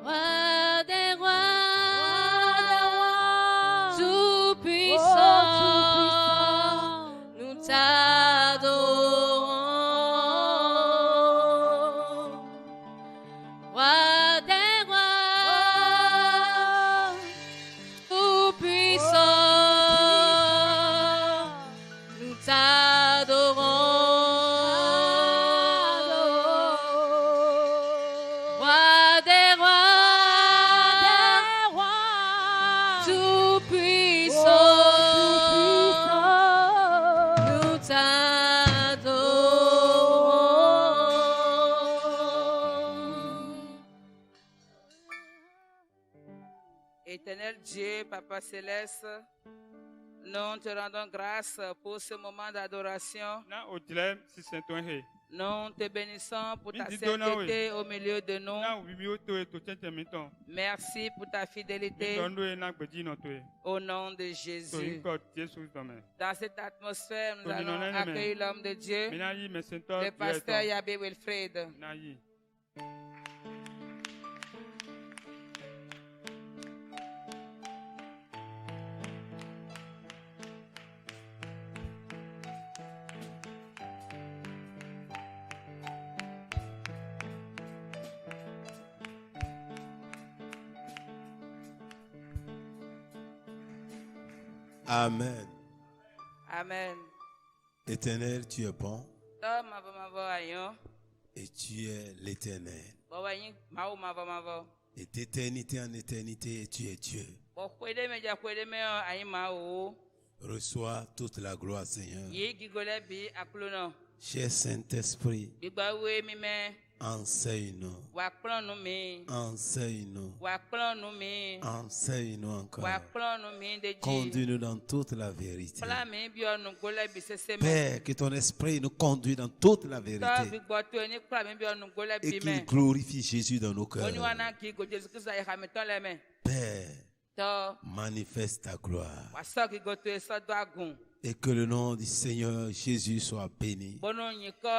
Roi des rois, tout-puissant, nous t'adorons. Roi des rois, tout-puissant, nous t'adorons. Roi des rois, tout-puissant, nous t'adorons. Éternel Dieu, Papa Céleste, nous te rendons grâce pour ce moment d'adoration. Na odilem si senton he. Nous te bénissons pour ta Ndi dona sainteté au milieu de nous. Na wibi o to e to tente mi ton. Merci pour ta fidélité Don do e na gbeji no to e. au nom de To Jésus. inko Jésus do me. Dans cette atmosphère, nous Tony allons Nonene, accueillir l'homme de Dieu, Mi na yi me senton le pasteur Yabé Wilfred. Na yi. Amen. Amen. Éternel, tu es bon Tom mavo mavo ayon, et tu es l'éternel. bawanyi mau mavo mavo. Et d'éternité en éternité, tu es Dieu. Bo kwede me ja kwede me ayin mau. Reçois toute la gloire, Seigneur. Yi gigole bi aklono. Cher Saint-Esprit, Gbigba we mi me, enseigne-nous. wa kplon nu mi, Enseigne-nous. wa kplon nu mi, Enseigne-nous wa encore. kplon nu mi de ji. Conduis-nous dans toute la vérité. Pla mi bi onu gole bi sese me. Père, que ton esprit nous conduise dans toute la To vérité bi gbo to ni pla mi bi onu gole et bi qu'il me. glorifie Jésus dans nos cœurs. Oni wana ki go Jesu Kristo ya ha mi to le me. Père, To manifeste ta gloire wa so ki go to e so do agun. et que le nom du Seigneur Jésus soit béni Bono yin ko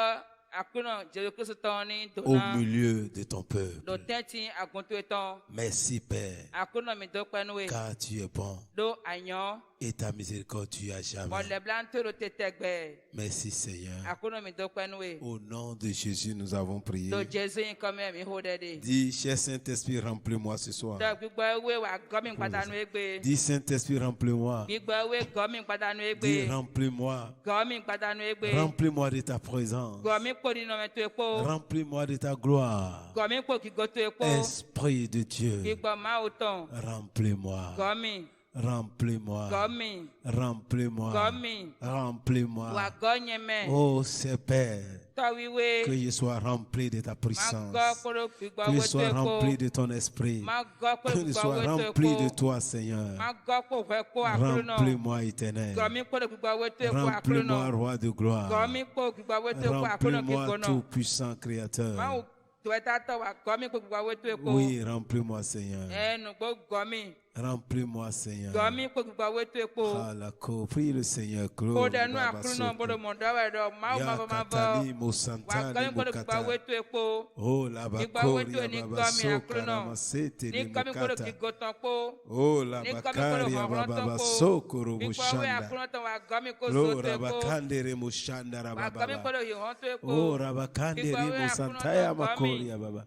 aklono Jesu Kristo to ni au dona. milieu de ton Lo peuple. tenti agun to eton. Merci Père, Aklono mi do penu we. car tu es bon Do ayan. et ta miséricorde tu as Mo jamais. le blan to ro tetegbe. Merci Seigneur. Aklono mi do penu we. Au nom de Jésus, nous avons prié. Do Jesu yin ko me mi ho de de. Dis, cher Saint-Esprit, remplis-moi ce soir. Do gbigbo ewe wa gomi padanu egbe. Dis, Saint-Esprit, remplis-moi. Gbigbo ewe gomi padanu Dis, egbe. remplis-moi. Gomi padanu egbe. Remplis-moi de ta présence. Gomi po di no me to epo. Remplis-moi de ta gloire. Gomi po ki go to epo. Esprit de Dieu, Gbigbo ma o ton. remplis-moi. Gomi. Remplis-moi. Gomi. Remplis-moi. Gomi. Wa Remplis-moi. gonye me. Oh, c'est Père, To wiwe. que je sois rempli de ta Ma puissance. go koro gbigbo Que je we to sois rempli epo. de ton esprit. Ma go koro Que je gbigbo sois we to rempli de epo. toi, Seigneur. Ma go ko we po aklono. Remplis-moi, éternel. Gomi koro gbigbo we to epo Remplis-moi, aklono. roi de gloire. Gomi ko gbigbo we to epo aklono ki Remplis-moi, gono. tout-puissant Ma Créateur. o to eta to wa gomi ko gbigbo we to epo. Oui, remplis-moi, Seigneur. Enu go gomi. Remplis-moi, Seigneur. Gomi ko gbigbo we to epo. Ah, la co- Prie le Seigneur. Ko Gloire. de nu aklono bodo mo do we do. Ma o ma ba ma Yakatali bo. Wa Mosantali gomi ko gbigbo Mokata. we to epo. Oh, la Gbigbo we bakori to ni Baba gomi Soka aklono. Ramasete Ni ni gomi ko Mokata. ki go ton po. Oh, la Ni gomi bakari ko Baba Soko Gbigbo we Roboshanda. aklono to wa gomi ko Lo so to epo. Rabakandere Moshanda Wa gomi ko Rababa. yi hon to epo. Oh, Rabakandere Mosantaya Makoria Baba.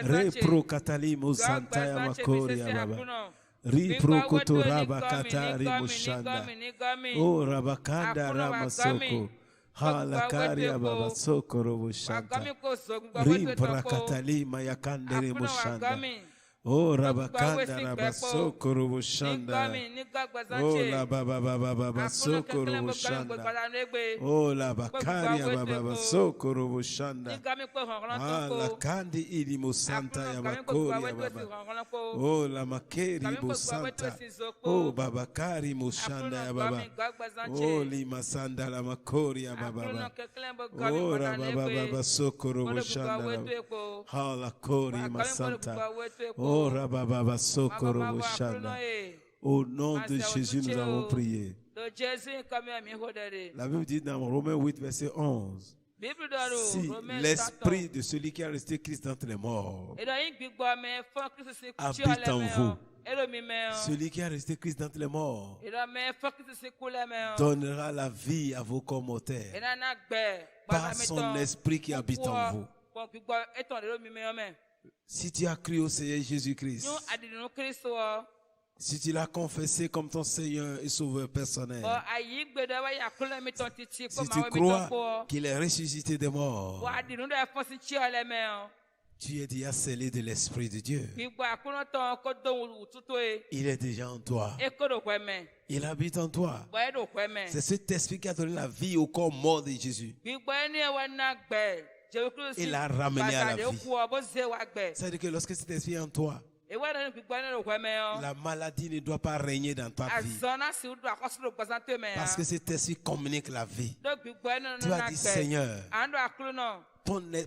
Repro Katali Mosantaya Makoria Baba. Ripro Koto Rabakatari Moshanda. Oh, Rabakanda Ramasoko. Halakaria Baba Soko Roboshanda. Ripra Katali Mayakandere Moshanda. Oh, Rabakanda Rabasoko Roboshanda. Oh, la Baba Baba Baba Soko Roboshanda. Oh, la Bakaria Baba Soko Roboshanda. Ah, la Kandi Ilimo Santa Yabakoria Baba. Oh, la Makeri Bosanta. Oh, Babakari Moshanda Yababa. Oh, Lima Sanda la Makoria Baba. Oh, Rababa Baba Soko Roboshanda. Ah, la Kori Masanta. Oh, Rababa Soko Roboshanda. Au nom de Jésus, nous avons prié. La Bible dit dans Romains 8, verset 11. Bible dans le Si Romains l'esprit de celui qui a resté Christ entre les morts et dans une gbigbo me fon Christ se habite kuti en vous, et le mi me celui qui a resté Christ entre les morts et dans me fon Christ se kule me donnera la vie à vos corps et mortels na na gbe par son esprit qui habite en vous. Bon gbigbo eton de mi me Si tu as cru au Seigneur Jésus-Christ, nous adinu Christ o si tu l'as confessé comme ton Seigneur et Sauveur personnel, o ayi gbe do wa ya kule mi ton titi ko si ma tu we mi crois ton ko qu'il est ressuscité des o morts, adinu do fon si chi ole me tu es déjà scellé de l'Esprit de Dieu. gbigbo akuno ton ko don ututo e Il est déjà en toi. e ko do ko me Il habite en toi. bo e do ko me C'est cet esprit qui a donné la vie au corps mort de Jésus. gbigbo ni e wa na gbe Jésus Christ Il l'a ramené à la vie. bo ze wa gbe C'est-à-dire que lorsque cet esprit est en toi, e wa na gbigbo ni do ko me la maladie ne doit pas régner dans ta vie. azana si do akoso do gbasante me Parce que cet esprit communique la vie. do gbigbo ni Tu na as dit, gbe Seigneur, ando akuno no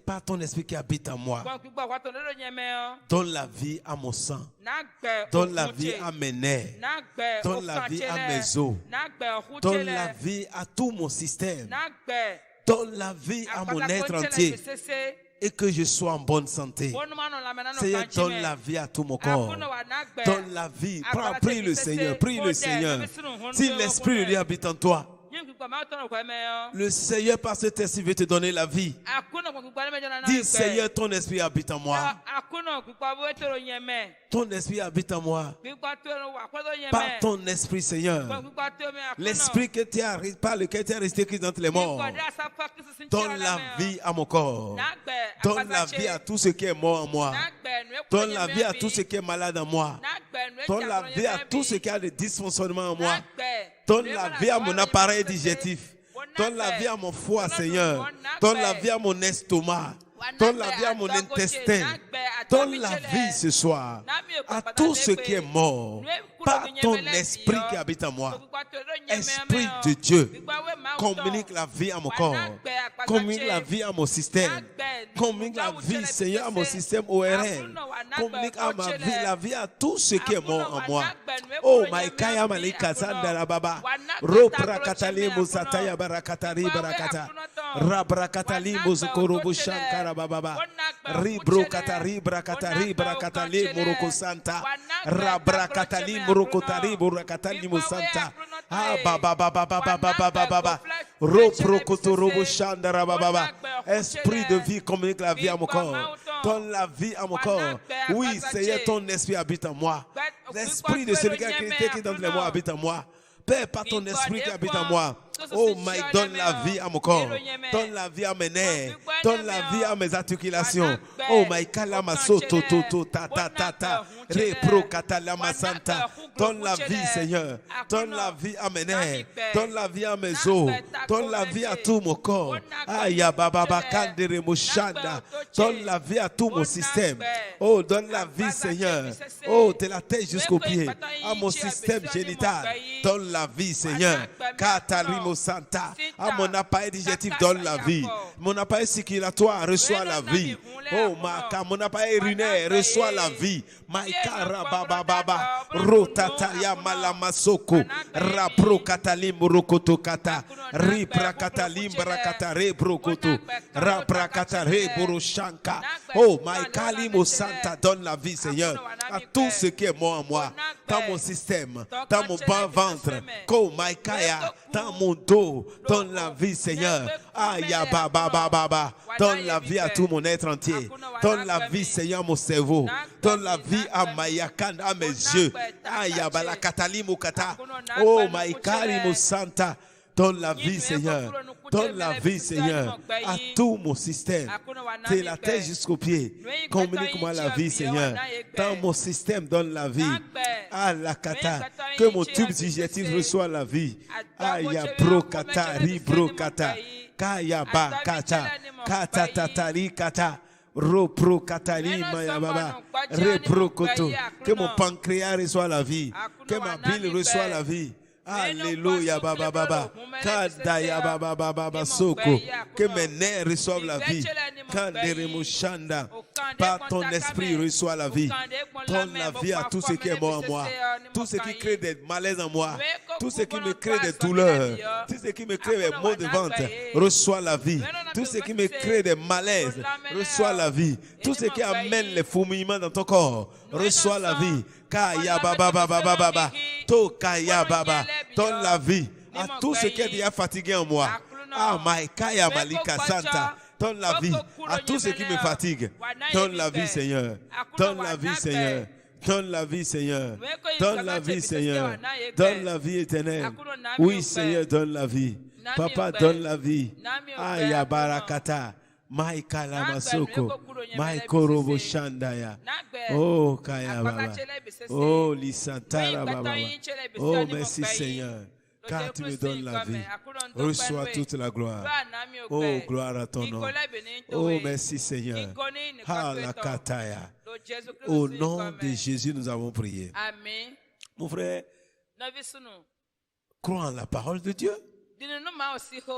par ton esprit qui habite en moi, bon gbigbo wa ton do nye me donne la vie à mon sang. na gbe Donne la vie à mes nerfs. na gbe Donne la vie à mes os. na gbe Donne la vie à tout mon système. na gbe Donne la vie à mon être entier. Et que je sois en bonne santé. Seigneur, donne la vie à tout mon corps. Donne la vie. Prie le Seigneur. Prie le Seigneur. Si l'Esprit de Dieu habite en toi, le Seigneur par cet esprit veut te donner la vie. Dis, Seigneur, ton esprit habite en moi. Ton esprit habite en moi. Par ton esprit, Seigneur. L'esprit que tu as, par lequel tu as resté Christ entre les morts. Donne la vie à mon corps. Donne la vie à tout ce qui est mort en moi. Donne la vie à tout ce qui est malade en moi. Donne la vie à tout ce qui a des dysfonctionnements en moi. Donne la vie à mon appareil digestif. Donne la vie à mon foie, Seigneur. Donne la vie à mon estomac. Donne la vie à mon intestin. Donne la vie ce soir à tout ce qui est mort par ton esprit qui habite en moi. Esprit de Dieu, communique la vie à mon corps. Communique la vie à mon système. Communique la vie, Seigneur, à mon système ORL. Communique à ma vie, la vie à tout ce qui est mort en moi. Oh, Maïkaya Malika Sandara Baba. Robrakatali Musataya Barakatari Barakata. Rabrakatali Musukorobu Shankara Baba. Ribrokatari Brakatari Brakatali Moroko Santa. Rabrakatali Morokotari Burakatali Musanta. Ah, Baba Baba Baba Baba Baba. Robrokotorobu Shandara Baba. Esprit de vie, communique la vie à mon corps. Donne la vie à mon corps. Oui, Seigneur, ton esprit habite en moi. L'esprit de celui qui a créé qui dans les mois habite en moi. Père, par ton esprit qui habite en moi. Oh my, donne la vie à mon corps. Donne la vie à mes nerfs. Donne la vie à mes articulations. Oh my, kalamaso to ta ta ta ta. Repro katalama santa. Donne la vie, Seigneur. Donne la vie à mes nerfs. Donne la vie à mes os. Donne la vie à tout mon corps. Aya baba bakandere moshanda. Donne la vie à tout mon système. Oh, donne la vie, Seigneur. Oh, de la tête jusqu'au pied. À mon système génital. Donne la vie, Seigneur. Katarimo Santa. À mon appareil digestif, donne la vie. Mon appareil circulatoire reçoit la vie. Oh, mon appareil urinaire reçoit la vie. Maikara baba baba. Rotataya malamasoko. Rapro katalim rokoto kata. Ripra katalim brakata rebrokoto. Rapra kata reboroshanka. Oh, Maïkalimo Santa, donne la vie, Seigneur, à tout ce qui est mort en moi. Dans mon système, dans mon bas ventre. Ko Maïkaya, dans mon dos. Donne la vie, Seigneur. Aya baba baba. Donne la vie à tout mon être entier. Donne la vie, Seigneur, à mon cerveau. Donne la vie à Mayakan, à mes yeux. Aya balakatalimu kata. Oh, Maïkalimo Santa. Donne la vie, Seigneur. Donne la vie, Seigneur, à tout mon système. De la tête jusqu'au pied. Communique-moi la vie, Seigneur. Dans mon système, donne la vie. Ah, la kata. Que mon tube digestif reçoive la vie. Aya bro kata, ri bro kata. Kaya ba kata. Kata tatari kata. Ropro katali maya baba. Repro koto. Que mon pancréas reçoive la vie. Que ma bile reçoive la vie. Alléluia, baba baba. Kadaya baba baba soko. Que mes nerfs reçoivent la vie. Kandere mushanda. Par ton esprit, reçois la vie. Donne la vie à tout ce qui est mort en moi. Tout ce qui crée des malaises en moi. Tout ce qui me crée des douleurs. Tout ce qui me crée des maux de ventre. Reçois la vie. Tout ce qui me crée des malaises. Reçois la vie. Tout ce qui amène les fourmillements dans ton corps. Reçois la vie. Kaya baba baba baba baba. To kaya baba. Donne la vie à tout ce qui est déjà fatigué en moi. Ah, my kaya malika santa. Donne la vie à tout ce qui me fatigue. Donne la vie, Seigneur. Donne la vie, Seigneur. Donne la vie, Seigneur. Donne la vie, Seigneur. Donne la vie éternelle. Oui, Seigneur, donne la vie. Papa, donne la vie. Aya barakata. Maïka Lamasoko. Maïkorobo Shandaya. Oh, Kaya Baba. Oh, Lisantara Baba. Oh, merci, Seigneur. Car tu me donnes la vie. Reçois toute la gloire. Oh, gloire à ton nom. Oh, merci Seigneur. Halakataya. Au nom de Jésus, nous avons prié. Amen. Mon frère, crois en la parole de Dieu.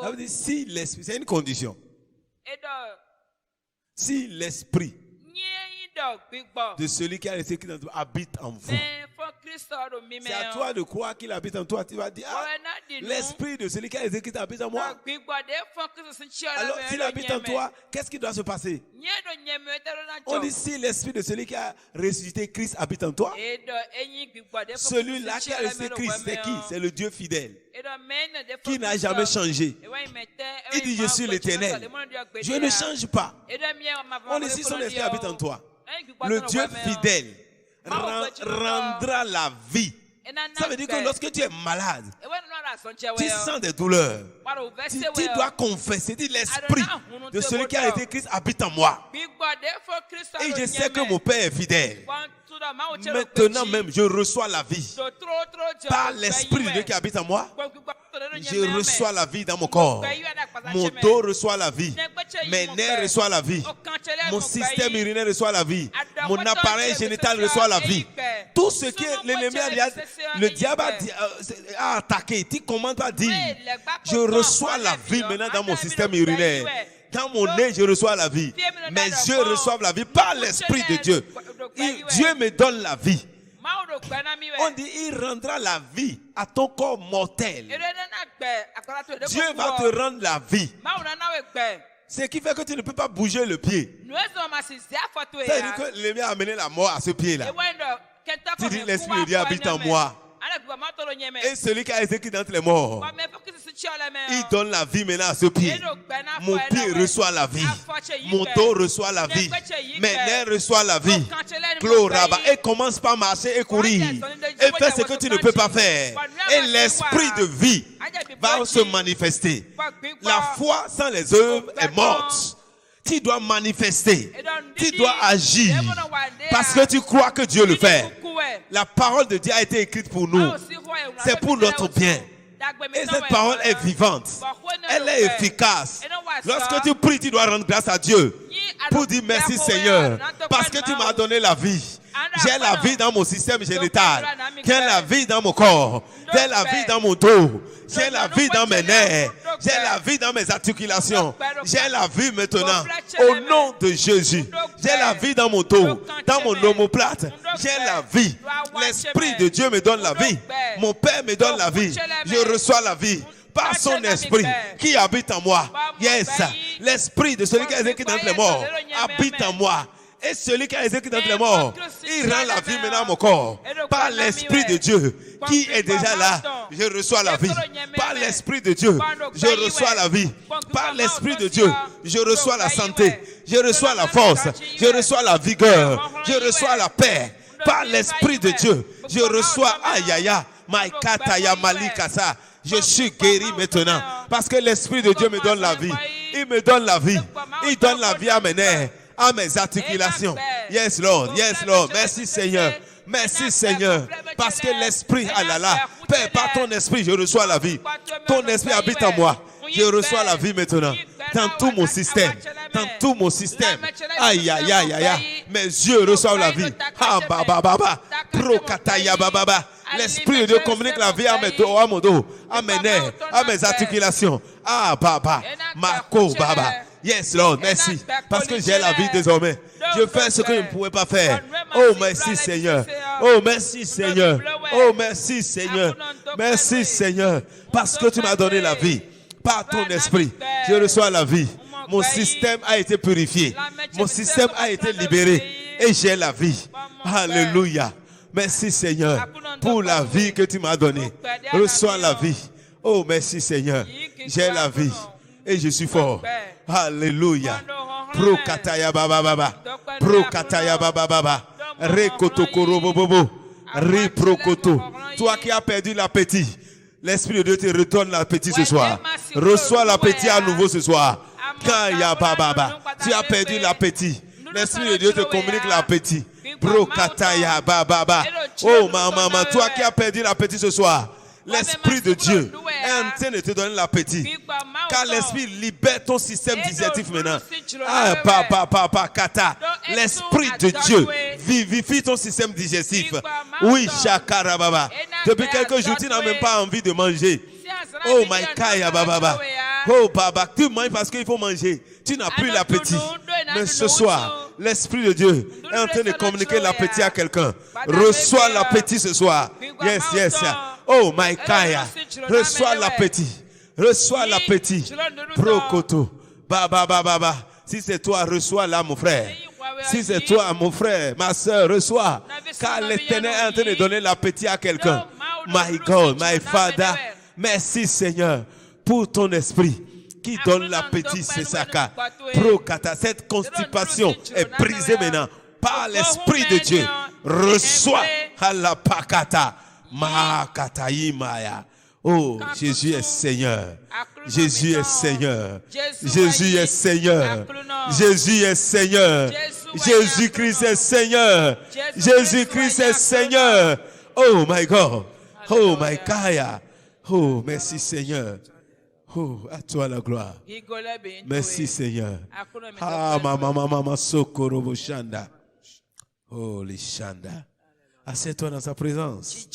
Ça veut dire, si l'esprit, c'est une condition. Si l'esprit de celui qui a été écrit dans toi habite en vous, c'est à toi de croire qu'il habite en toi. Tu vas dire, l'esprit de celui qui a été écrit habite en moi. Alors, s'il habite en toi, qu'est-ce qui doit se passer? On dit, si l'esprit de celui qui a ressuscité Christ habite en toi, celui-là qui a ressuscité Christ, c'est qui? C'est le Dieu fidèle, qui n'a jamais changé. Il dit, je suis l'Éternel. Je ne change pas. On dit, si son esprit habite en toi, le Dieu fidèle rendra la vie. Ça veut dire que lorsque tu es malade, tu sens des douleurs, tu dois confesser, dire l'esprit de celui qui a été Christ habite en moi. Et je sais que mon Père est fidèle. Maintenant même, je reçois la vie. Par l'esprit de Dieu qui habite en moi, je reçois la vie dans mon corps. Mon dos reçoit la vie. Mes nerfs reçoivent la vie. Mon système urinaire reçoit la vie. Mon appareil génital reçoit la vie. Tout ce que l'ennemi le diable a attaqué, tu commences à dire, je reçois la vie maintenant dans mon système urinaire. Dans mon nez, je reçois la vie. Mes yeux reçoivent la vie par l'Esprit de Dieu. Dieu me donne la vie. On dit, il rendra la vie à ton corps mortel. Dieu va te rendre la vie. Ce qui fait que tu ne peux pas bouger le pied. C'est-à-dire que l'ennemi a amené la mort à ce pied-là. Tu dis, l'Esprit de Dieu habite en moi. Et celui qui a été écrit d'entre les morts, il donne la vie maintenant à ce pied. Mon pied reçoit la vie. Mon dos reçoit la vie. Mes nerfs reçoivent la vie. Et commence par marcher et courir. Et faire ce que tu ne peux pas faire. Et l'esprit de vie va se manifester. La foi sans les œuvres est morte. Tu dois manifester. Tu dois agir. Parce que tu crois que Dieu le fait. La parole de Dieu a été écrite pour nous. C'est pour notre bien. Et cette parole est vivante. Elle est efficace. Lorsque tu pries, tu dois rendre grâce à Dieu. Pour dire merci Seigneur. Parce que tu m'as donné la vie. J'ai la vie dans mon système génital. J'ai la vie dans mon corps. J'ai la vie dans mon dos. J'ai la vie dans mes nerfs. J'ai la vie dans mes articulations. J'ai la vie maintenant. Au nom de Jésus. J'ai la vie dans mon dos. Dans mon omoplate. J'ai la vie. L'Esprit de Dieu me donne la vie. Mon Père me donne la vie. Je reçois la vie. Par son esprit qui habite en moi. Yes. L'esprit de celui qui est écrit dans les morts habite en moi. Et celui qui a été écrit dans les morts, il rend la vie maintenant à mon corps. Par l'Esprit de Dieu qui est déjà là, je reçois la vie. Par l'Esprit de Dieu, je reçois la vie. Par l'Esprit de Dieu, je reçois la santé. Je reçois la force. Je reçois la vigueur. Je reçois la paix. Par l'Esprit de Dieu, je reçois Ayaya, Maikataya Malikasa. Je suis guéri maintenant. Parce que l'Esprit de Dieu me donne la vie. Il me donne la vie. Il donne la vie à mes nerfs, à mes articulations. Yes, Lord. Yes, Lord. Merci, Seigneur. Merci, Seigneur. Parce que l'Esprit, ah là là, Père, par ton Esprit, je reçois la vie. Ton Esprit habite en moi. Je reçois la vie maintenant. Dans tout mon système. Dans tout mon système. Aïe, aïe, aïe, aïe, aïe. Mes yeux reçoivent la vie. Ah, baba, baba. Prokataya, baba. L'Esprit de Dieu communique la vie à mes dos, à mon dos, à mes nerfs, à mes articulations. Ah, baba. Marco, baba. Yes, Lord, merci. Parce que j'ai la vie désormais. Je fais ce que je ne pouvais pas faire. Oh, merci Seigneur. Oh, merci Seigneur. Oh, merci Seigneur. Merci Seigneur. Parce que tu m'as donné la vie. Par ton esprit, je reçois la vie. Mon système a été purifié. Mon système a été libéré. Et j'ai la vie. Alléluia. Merci Seigneur pour la vie que tu m'as donnée. Reçois la vie. Oh, merci Seigneur. J'ai la vie. Et je suis fort. Alléluia. Pro kataya baba baba. Pro kataya baba baba. Re koto koro bobo. Re pro koto. Toi qui as perdu l'appétit, l'Esprit de Dieu te redonne l'appétit ce soir. Reçois l'appétit à nouveau ce soir. Kaya baba baba. Tu as perdu l'appétit. L'Esprit de Dieu te communique l'appétit. Bro kataya baba baba. Oh maman, toi qui as perdu l'appétit ce soir. L'Esprit de Dieu est en train de te donner l'appétit. Car l'Esprit libère ton système digestif maintenant. Ah, papa, kata. L'Esprit de Dieu vivifie ton système digestif. Oui, shakara baba. Depuis quelques jours, tu n'as même pas envie de manger. Oh, my kaya baba. Oh, baba, tu manges parce qu'il faut manger. Tu n'as plus l'appétit. Mais ce soir, l'Esprit de Dieu est en train de communiquer l'appétit à quelqu'un. Reçois l'appétit ce soir. Yes. Oh, my kaya. Reçois l'appétit. Reçois l'appétit. Prokoto. Baba. Si c'est toi, reçois-la, mon frère. Si c'est toi, mon frère, ma soeur, reçois. Car l'Éternel est en train de donner l'appétit à quelqu'un. My God, my Father. Merci, Seigneur, pour ton esprit qui donne l'appétit, c'est ça. Prokata, cette constipation est brisée maintenant par l'Esprit de Dieu. Reçois à la pakata. Makataïmaya. Oh, Jésus est Seigneur. Jésus est Seigneur. Jésus est Seigneur. Jésus est Seigneur. Jésus-Christ est Seigneur. Jésus-Christ est Seigneur. Oh my God. Oh my Kaya. Oh, merci Seigneur. Oh, à toi la gloire. Merci Seigneur. Ah, maman, sokoro shanda. Oh, les shanda. Assieds-toi dans sa présence.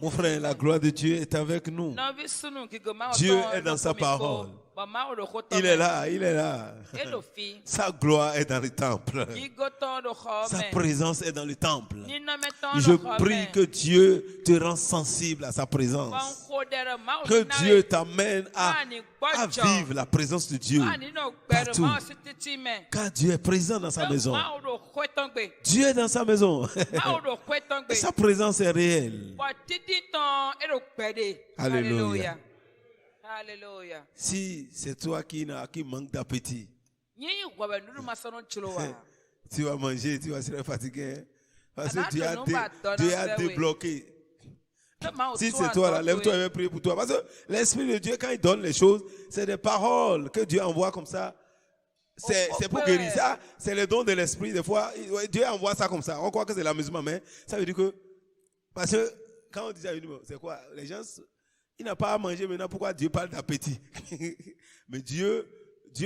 Mon frère, la gloire de Dieu est avec nous. Dieu est dans sa parole. Il est là. Sa gloire est dans le temple. Sa présence est dans le temple. Je prie que Dieu te rende sensible à sa présence. Que Dieu t'amène à vivre la présence de Dieu partout. Car Dieu est présent dans sa maison. Dieu est dans sa maison. Et sa présence est réelle. Alléluia. Alléluia. Si c'est toi qui manque d'appétit, tu vas manger, tu vas se fatiguer. Parce que Dieu a débloqué. Si c'est toi là, lève-toi et prie pour toi. Parce que l'Esprit de Dieu, quand il donne les choses, c'est des paroles que Dieu envoie comme ça. C'est pour guérir. Ça, c'est le don de l'Esprit. Des fois, Dieu envoie ça comme ça. On croit que c'est l'amusement, mais ça veut dire que... Parce que quand on dit ça, c'est quoi? Les gens... Il n'a pas à manger maintenant. Pourquoi Dieu parle d'appétit? Mais Dieu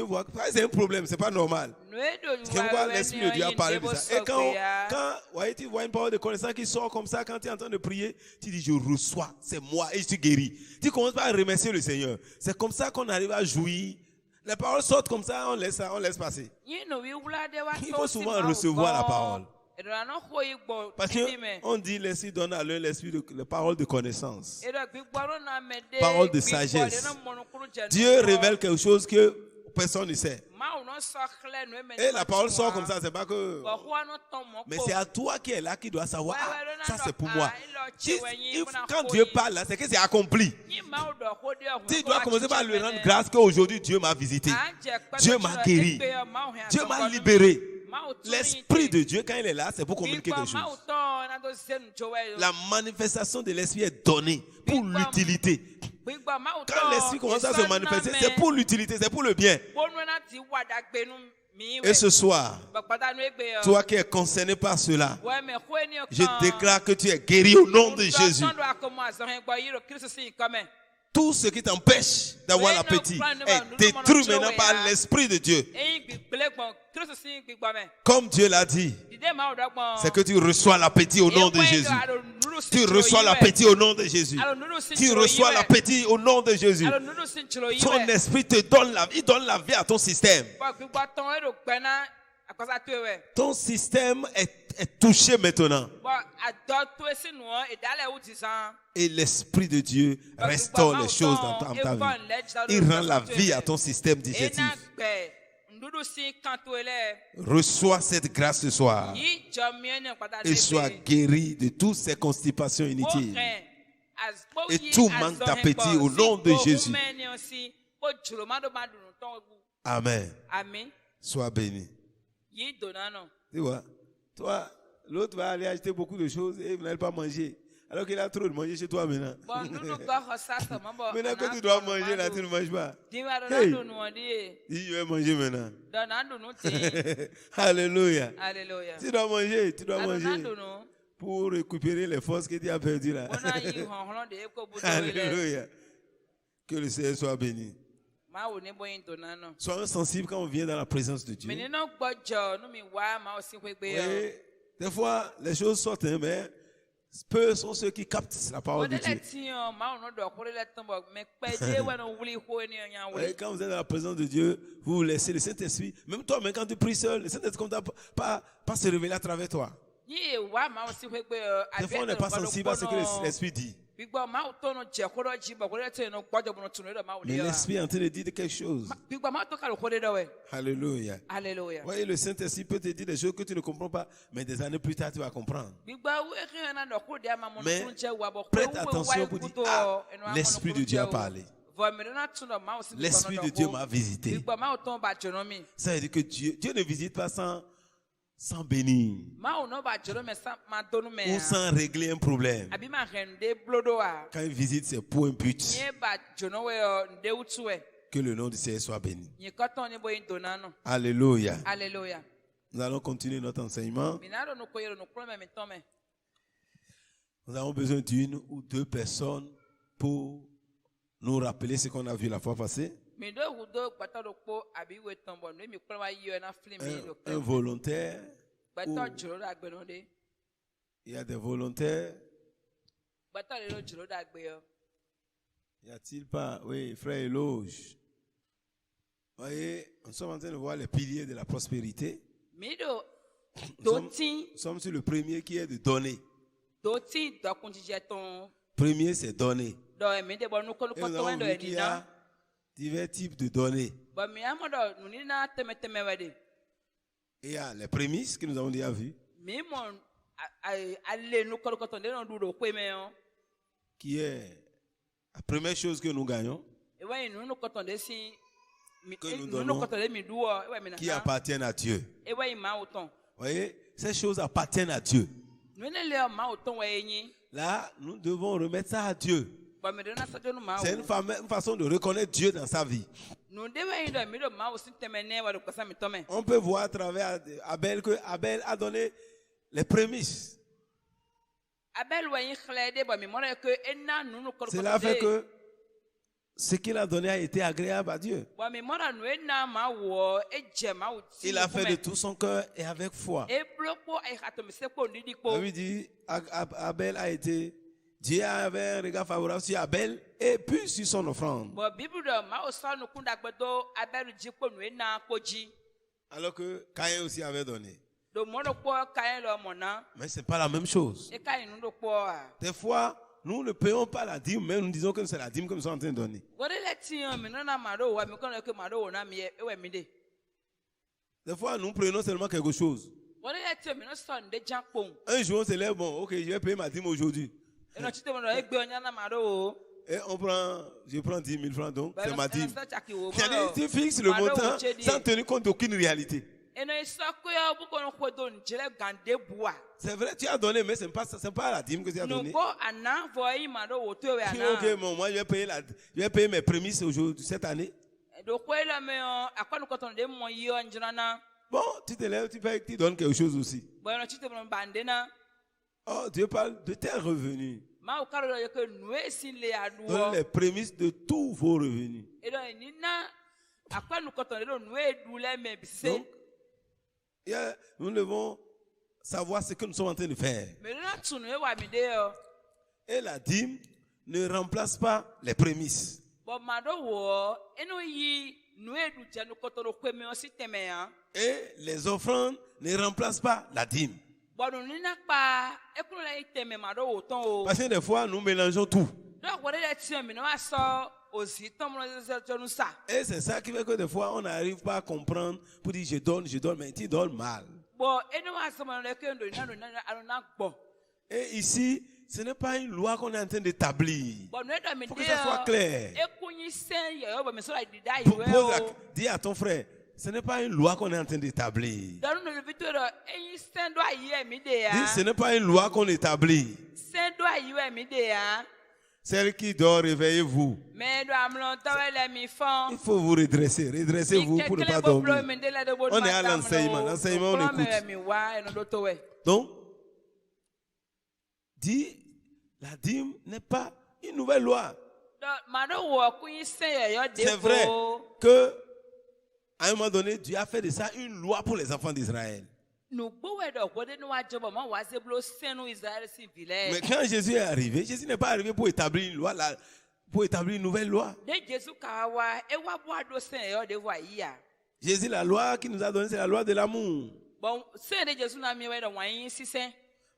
voit que c'est un problème, c'est pas normal. C'est pourquoi l'Esprit de Dieu a parlé de ça. Et quand tu vois une parole de connaissance qui sort comme ça, quand tu es en train de prier, tu dis je reçois, c'est moi et je suis guéri. Tu commences par remercier le Seigneur. C'est comme ça qu'on arrive à jouir. Les paroles sortent comme ça, on laisse passer. Il faut souvent recevoir la parole. Parce qu'on dit l'Esprit donne à l'un les paroles de connaissance, paroles de sagesse. Dieu révèle quelque chose que personne ne sait. Et la parole sort comme ça, c'est pas que... Mais c'est à toi qui est là qui doit savoir, ça c'est pour moi. Quand Dieu parle là, c'est que c'est accompli. Tu dois commencer par lui rendre grâce qu'aujourd'hui Dieu m'a visité. Dieu m'a guéri. Dieu m'a libéré. L'Esprit de Dieu, quand il est là, c'est pour communiquer quelque chose. La manifestation de l'Esprit est donnée pour l'utilité. Quand l'Esprit commence à se manifester, c'est pour l'utilité, c'est pour le bien. Et ce soir, toi qui es concerné par cela, je déclare que tu es guéri au nom de Jésus. Tout ce qui t'empêche d'avoir l'appétit est détruit maintenant par l'Esprit de Dieu. Comme Dieu l'a dit, c'est que tu reçois l'appétit au nom de Jésus. Tu reçois l'appétit au nom de Jésus. Tu reçois l'appétit au nom de Jésus. Ton esprit te donne la vie, il donne la vie à ton système. Ton système est touché maintenant. Et l'Esprit de Dieu restaure les choses dans ta vie. Il rend la vie à ton système digestif. Reçois cette grâce ce soir. Et sois guéri de toutes ces constipations inutiles. Et tout manque d'appétit au nom de Jésus. Amen. Sois béni. Tu vois, toi, l'autre va aller acheter beaucoup de choses et vous n'allez pas manger. Alors qu'il a trop de manger chez toi maintenant. Maintenant que tu dois manger, là, tu ne manges pas. Hey. Dis, je vais manger maintenant. Alléluia. Tu dois manger, pour récupérer les forces que tu as perdues là. Alléluia. Que le Seigneur soit béni. Soyons sensibles quand on vient dans la présence de Dieu. Oui, des fois, les choses sortent, mais peu sont ceux qui captent la parole de Dieu. Et quand vous êtes dans la présence de Dieu, vous laissez le Saint-Esprit. Même toi, même quand tu pries seul, le Saint-Esprit ne peut pas se révéler à travers toi. Des fois, on n'est pas sensible à ce que l'Esprit dit. Mais l'Esprit est en train de dire quelque chose. Alléluia. Voyez, le Saint-Esprit peut te dire des choses que tu ne comprends pas, mais des années plus tard, tu vas comprendre. Mais prête attention pour dire, l'Esprit de Dieu a parlé. L'Esprit de Dieu m'a visité. Ça veut dire que Dieu ne visite pas sans bénir ou sans régler un problème. Quand il visite, c'est pour un but. Que le nom du Seigneur soit béni. Alléluia. Nous allons continuer notre enseignement. Nous avons besoin d'une ou deux personnes pour nous rappeler ce qu'on a vu la fois passée. Un volontaire. Il y a des volontaires. Y a-t-il pas? Oui, frère Éloge. Voyez, nous sommes en train de voir les piliers de la prospérité. Nous sommes sur le premier qui est de donner. Premier, c'est donner. Et nous avons vu qu'il y a divers types de données. Et il y a les prémices que nous avons déjà vues. Qui est la première chose que nous gagnons. Que nous donnons. Qui appartiennent à Dieu. Vous voyez, ces choses appartiennent à Dieu. Là, nous devons remettre ça à Dieu. C'est une façon de reconnaître Dieu dans sa vie. On peut voir à travers Abel que Abel a donné les prémices. Cela fait que ce qu'il a donné a été agréable à Dieu. Il a fait de tout son cœur et avec foi. On lui dit, Abel a été... Dieu avait un regard favorable sur Abel et puis sur son offrande. Alors que Caïn aussi avait donné. Mais ce n'est pas la même chose. Des fois, nous ne payons pas la dîme, mais nous disons que c'est la dîme que nous sommes en train de donner. Des fois, nous prenons seulement quelque chose. Un jour, on se lève, bon, ok, je vais payer ma dîme aujourd'hui. Et je prends 10 000 francs, donc c'est ma dîme. Tu fixes le montant sans tenir compte d'aucune réalité. C'est vrai, tu as donné, mais ce n'est pas la dîme que tu as donné. Ok, bon, moi je vais payer mes prémices aujourd'hui, cette année. Bon, tu te lèves, tu donnes quelque chose aussi. Oh, Dieu parle de tes revenus. Donne les prémices de tous vos revenus. Donc, nous devons savoir ce que nous sommes en train de faire. Et la dîme ne remplace pas les prémices. Et les offrandes ne remplacent pas la dîme. Parce que des fois, nous mélangeons tout. Et c'est ça qui fait que des fois, on n'arrive pas à comprendre pour dire je donne, mais tu donnes mal. Et ici, ce n'est pas une loi qu'on est en train d'établir. Il faut que ça soit clair. Dis à ton frère, ce n'est pas une loi qu'on est en train d'établir. Dis, ce n'est pas une loi qu'on établit. Celle qui dort, réveillez-vous. Il faut vous redresser. Redressez-vous pour ne pas dormir. On est à l'enseignement. L'enseignement, on écoute. Donc, dis, la dîme n'est pas une nouvelle loi. C'est vrai que à un moment donné, Dieu a fait de ça une loi pour les enfants d'Israël. Mais quand Jésus est arrivé, Jésus n'est pas arrivé pour établir une loi, pour établir une nouvelle loi. Jésus, la loi qu'il nous a donnée, c'est la loi de l'amour.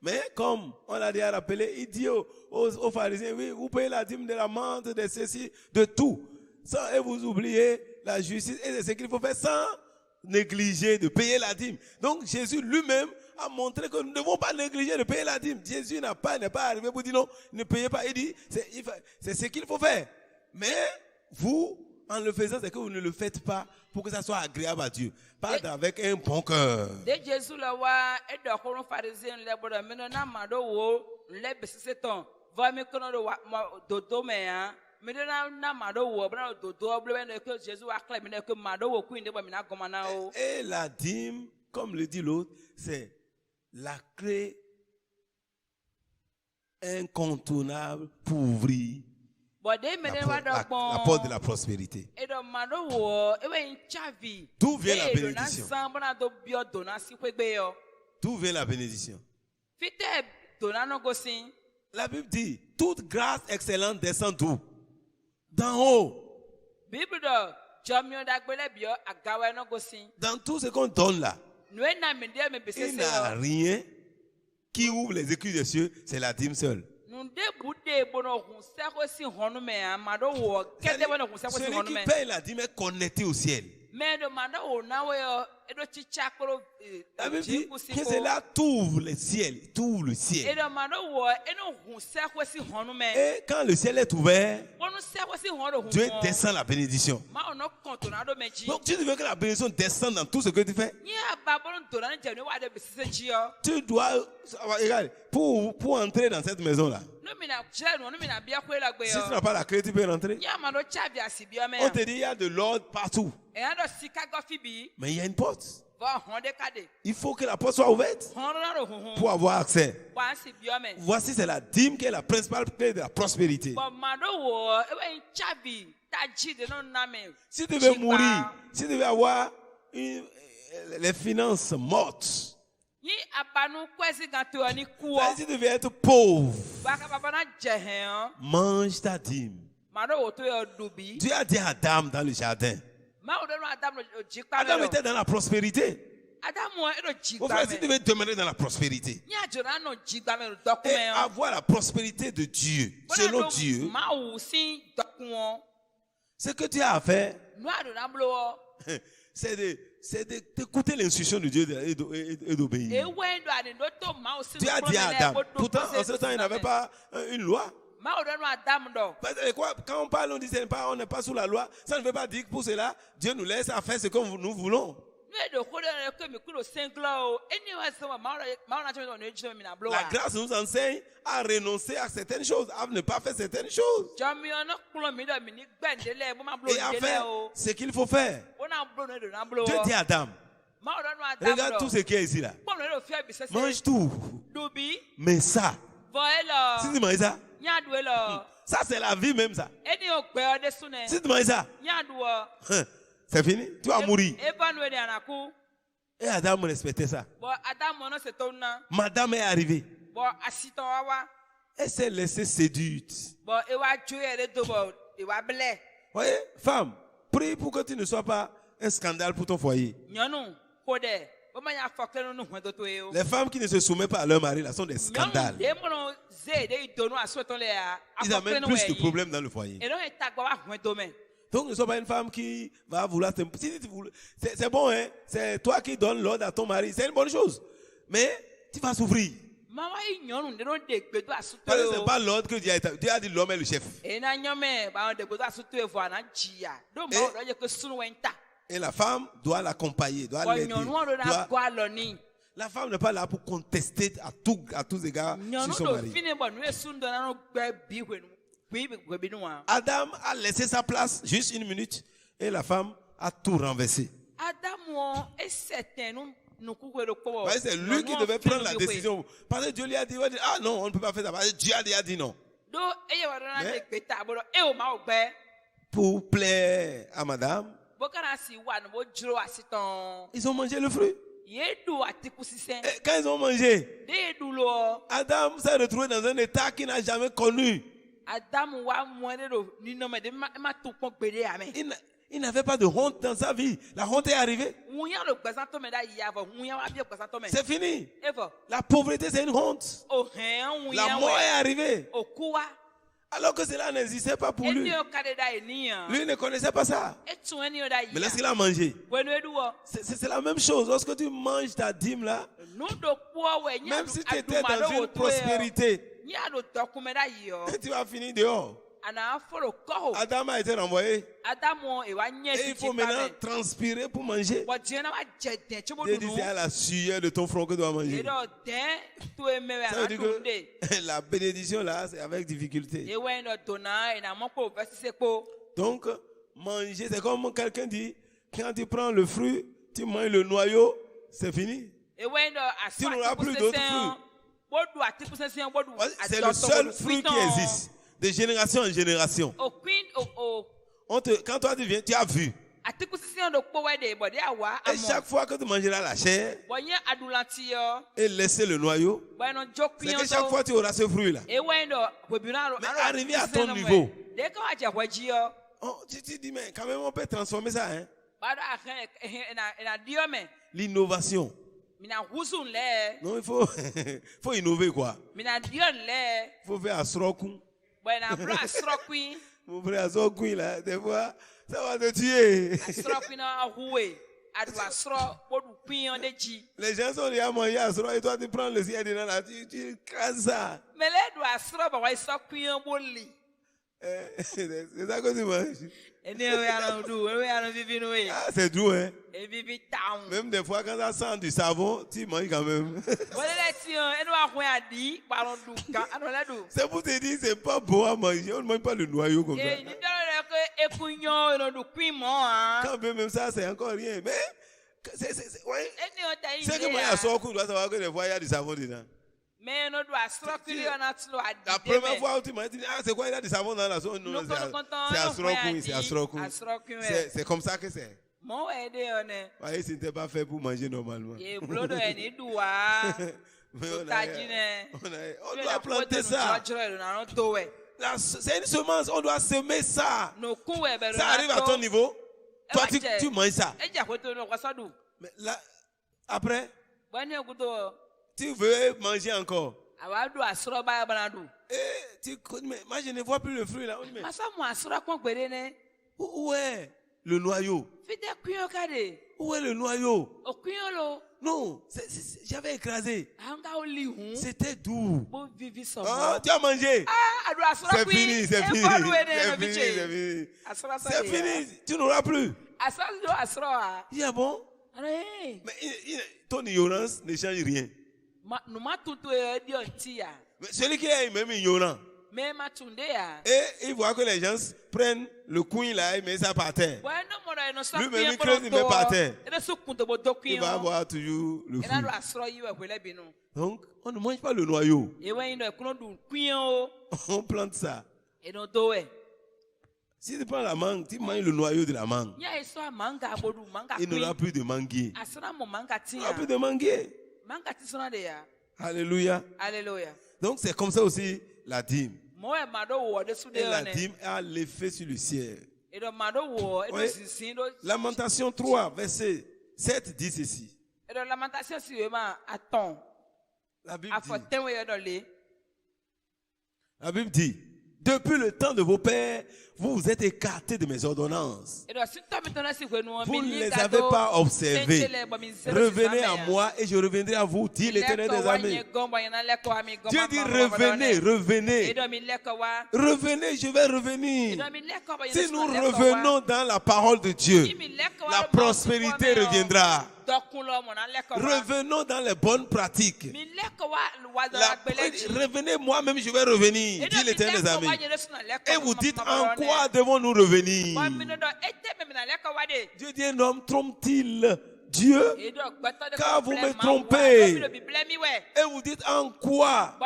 Mais comme on l'a déjà rappelé, il dit aux pharisiens, oui, vous payez la dîme de la menthe, de ceci, de tout. Et vous oubliez la justice et c'est ce qu'il faut faire sans négliger de payer la dîme. Donc Jésus lui-même a montré que nous ne devons pas négliger de payer la dîme. Jésus n'est pas arrivé pour dire non, ne payez pas. Il dit, c'est ce qu'il faut faire. Mais vous, en le faisant, c'est que vous ne le faites pas pour que ça soit agréable à Dieu. Pas avec un bon cœur. Et la dîme, comme le dit l'autre, c'est la clé incontournable pour ouvrir la porte de la prospérité. D'où vient la bénédiction? D'où vient la bénédiction? La Bible dit, toute grâce excellente descend d'où? D'en haut. Dans tout ce qu'on donne là, il n'y a rien qui ouvre les écus des cieux, c'est la dîme seule. Celui qui paye la dîme est connecté au ciel. La Bible dit que cela t'ouvre le ciel, tout le ciel. Et quand le ciel est ouvert, Dieu descend la bénédiction. Donc tu veux que la bénédiction descende dans tout ce que tu fais. Tu dois, regarde, pour entrer dans cette maison-là, si tu n'as pas la clé, tu peux rentrer. On te dit il y a de l'ordre partout. Mais il y a une porte. Il faut que la porte soit ouverte pour avoir accès. Voici, c'est la dîme qui est la principale clé de la prospérité. Si tu veux mourir, si tu veux avoir les finances mortes, si tu veux être pauvre, mange ta dîme. Dieu a dit à Adam dans le jardin. Adam était dans la prospérité. Mon frère, si tu veux demeurer dans la prospérité et avoir la prospérité de Dieu, selon Dieu, ce que tu as à faire, c'est d'écouter l'instruction de Dieu et d'obéir. Tu as dit à Adam, pourtant en ce temps il n'avait pas une loi. Quand on parle, on dit on n'est pas sous la loi. Ça ne veut pas dire que pour cela, Dieu nous laisse à faire ce que nous voulons. La grâce nous enseigne à renoncer à certaines choses, à ne pas faire certaines choses. Et à faire ce qu'il faut faire. Dieu dit à Adam, regarde tout ce qui est ici là. Mange tout. Mais ça, si tu manges ça, ça c'est la vie même ça. Si tu manges ça, c'est fini, tu vas mourir. Et Adam respectait ça. Madame est arrivée. Elle s'est laissée séduite. Voyez, femme, prie pour que tu ne sois pas un scandale pour ton foyer. Nyɔnu ko ɖe womanya fɔke nu hɔndɔtɔ ye o. Les femmes qui ne se soumettent pas à leur mari là sont des scandales. Nyɔnu ɖe mɔnɔ ze ɖe donu asotɔ le ya. Ils amènent plus de problèmes dans le foyer. Et donc tagbɔ wa hɔndɔmɛ. Donc ne sois pas une femme qui va vouloir te... C'est bon, hein? C'est toi qui donnes l'ordre à ton mari. C'est une bonne chose. Mais tu vas souffrir. Maman yi nyɔnu ɖe ɖo de gbedo asotɔ Parce ye que ce o. n'est pas l'ordre que Dieu a dit l'homme est le chef. Ena nyɔmɛ ba de gbedo asotɔ ye vɔ ana dzia. Do ma o ɖe ke sunu wɛ nta. Et la femme doit l'accompagner, doit Bɔ l'aider. nyɔnu ɖo na gbɔ alɔ ni. La femme n'est pas là pour contester à tous égards sur Nyɔnu son ɖo mari. fini bɔ nu ye sunu dɔ na no gbɛ bi wɛ nu wa. Adam a laissé sa place juste une minute et la femme a tout renversé. Adamu esetɛ nu kuku ɖo kpɔ. Ouais, c'est lui qui devait prendre la décision. Parce que Dieu lui a dit, ah non, on ne peut pas faire ça. Parce que Dieu a dit non. Do eye wa dɔn na de gbe ta bolo e o ma o gbɛ. Pour plaire à madame, Bo kana si wa no bo dzro asitɔn. ils ont mangé le fruit. Ye du atiku sisɛn. Et quand ils ont mangé, De du lo. Adam s'est retrouvé dans un état qu'il n'a jamais connu. Adamu wa mɔne do ni nɔmɛ de ma to kpɔn gbe de ya mɛ. Il n'avait pas de honte dans sa vie. La honte est arrivée. Ŋunya do gbɛsantɔ mɛ da yi avɔ ŋunya wa bi gbɛsantɔ mɛ. C'est fini. Evɔ. La pauvreté, c'est une honte. O hɛn La ŋunya mort est wɛ. arrivée. O ku wa. Alors que cela n'existait pas pour lui. Eni o ka de da yi ni yan. Lui ne connaissait pas ça. Etu eni o da yi Mais yan. lorsqu'il a mangé, Wɛnu edu wɔ. c'est la même chose. Lorsque tu manges ta dîme là, Nu do kpɔ wɛ nya même do si tu étais aduma dans do une wo to yɛ. prospérité, Nya do dɔkumɛ da yi yɔ. tu vas finir dehors. Ana fɔlɔ kɔ o. Adam a été renvoyé. Adamu ewa nye Et il faut titi pa maintenant mɛ. transpirer pour manger. Bɔn diɲɛ na wa jɛ dɛn cogo Dieu dit, dunu. c'est à la sueur de ton front que tu dois manger. Yedɔ dɛn to ye mɛ Ça veut ana dire dun de. que la bénédiction là, c'est avec difficulté. Ewa yin dɔ donna ina mɔ ko fɛ sise ko. Donc, manger, c'est comme quelqu'un dit, quand tu prends le fruit, tu manges le noyau, c'est fini. Ewa yin dɔ Tu asɔ n'auras atiku plus d'autres sesɛn. Bodu atiku sesɛn bodu. C'est le seul fruit qui existe, de génération en génération. O queen o Quand toi tu viens, tu as vu. atiku sesɛn do kpɔ wɛ de bɔ de awa Et chaque fois que tu mangeras la chair Bɔn nye adulanti yɔ. et laisser le noyau, Bɔn yen nɔ jo c'est queen que chaque fois tu auras ce fruit-là. Ewa yin dɔ bobina do. Mais arrivé à ton niveau. De ka wa jɛ wɛ ji yɔ. Oh, tu te dis, mais quand même, on peut transformer ça. Hein? Bado ahɛn ina diɔ mɛ. L'innovation. Mina husun lɛ. Non, il faut, faut innover quoi. Mina diɔ lɛ. Il faut faire asrokun. Bɔn ina blo asrɔ queen. Mon frère, asrokun là, des fois, ça va te tuer. Asrɔ queen na ahuwe. Adu asrɔ bodu queen yɔ de dzi. Les gens sont déjà mangés asro et toi tu prends le ciel dedans là, tu écrases ça. Mɛ lɛ du asrɔ bɔ wa isɔ queen yɔ boli. C'est ça que tu manges. Eni ewe alɔ du ewe alɔ vivi nu ye. Ah, c'est doux, hein. Evivi taun. Même des fois, quand ça sent du savon, tu manges quand même. Wale lɛ ti yɔ enu ahun adi kpalɔ du kan anu lɛ du. C'est pour te dire, c'est pas bon à manger. On ne mange pas le noyau comme ça. Ee ni dɔwɛrɛ lɛ ko eku yɔ enu du queen mɔ han. Quand même ça, c'est encore rien. Mais, ouais. Eni yɔ ta yi C'est que ne moi, il y a ya. son coup, tu dois savoir que des fois, il y a du savon dedans. Mɛ enu du asrɔ queen yɔ na tu lo adi La de première mɛ. fois où tu manges, tu dis, ah, c'est quoi, il y a du savon dans la sauce? Non, Nous comptons, c'est nous asrokun, c'est voyons asrokun. asrɔkun wɛ. C'est comme ça que c'est. Mɔ wɛ de yɔ nɛ. Voyez, ce n'était pas fait pour manger normalement. Ye bulo dɔ yɛ ni du wa. Mais Taji nɛ. on doit planter ça. C'est une semence, on doit semer ça. Nukun wɛ bɛ Ça arrive à ton niveau. Toi, tu manges ça. E ja ko to no kɔsɔ du. Mais là, après, Bɔn ne kuto. tu veux manger encore. Awa du asrɔ ba yɛ bana du. Mais moi, je ne vois plus le fruit là. On dit, mais Masa mu asrɔ kɔn gbede nɛ. où est le noyau? Fite kunyɔ ka de. Où est le noyau? O kunyɔ lo. Non, j'avais écrasé. An ka o li hun. C'était doux. Bo vivi Ah, sɔmɔ. tu as mangé. Ah, adu asrɔ C'est kui. fini, c'est fini. E bɔlu wɛ C'est ne fini, bi c'est tse. fini. Asrɔ sɔ C'est de. fini. Tu n'auras plus. Asrɔ do asrɔ a. Il y a bon? Ano ye. Mais ton ignorance ne change rien. Numa tutu yɛ di ɔnti ya. Mais celui qui est même ignorant, Mɛ ma tunde ya. et il voit que les gens prennent le coin là et mettent ça par terre. Bɔn ne mɔdɔ yɛ no sɔ Lui-même, il kunyɔ creuse, il met par terre. E bɛ so kun to bo do Il va kunyɔ. avoir toujours le Ena do fruit. asrɔ yi wɛ wɛlɛ bi nu. Donc, on ne mange pas le noyau. Ewe yi dɔ kuno du kunyɔ o. On plante ça. Eno do wɛ. Si tu prends la mangue, tu manges le noyau de la mangue. Nya yi sɔ manga bodu manga Il n'aura kui. plus de manguier. Asra mo manga ti Il ya. n'aura plus de manguier. Manga ti sɔnna de ya. Alléluia. Alléluia. Donc, c'est comme ça aussi la dîme. Mɔ yɛ ma do wɔ de su de Et la yɔ nɛ. dîme a l'effet sur le ciel. Oui. Lamentation 3, verset 7 dit ceci. La Bible dit, depuis le temps de vos pères, vous vous êtes écartés de mes ordonnances. Vous ne les avez pas observées. Revenez à moi et je reviendrai à vous, dit l'Éternel des armées. Dieu dit revenez, revenez. Revenez, je vais revenir. Si nous revenons dans la parole de Dieu, la prospérité reviendra. Revenons dans les bonnes pratiques. Revenez, moi-même je vais revenir, dit l'Éternel des armées. Et vous dites, en quoi devons-nous revenir? Dieu dit, un homme trompe-t-il Dieu, car vous me trompez? Et vous dites, en quoi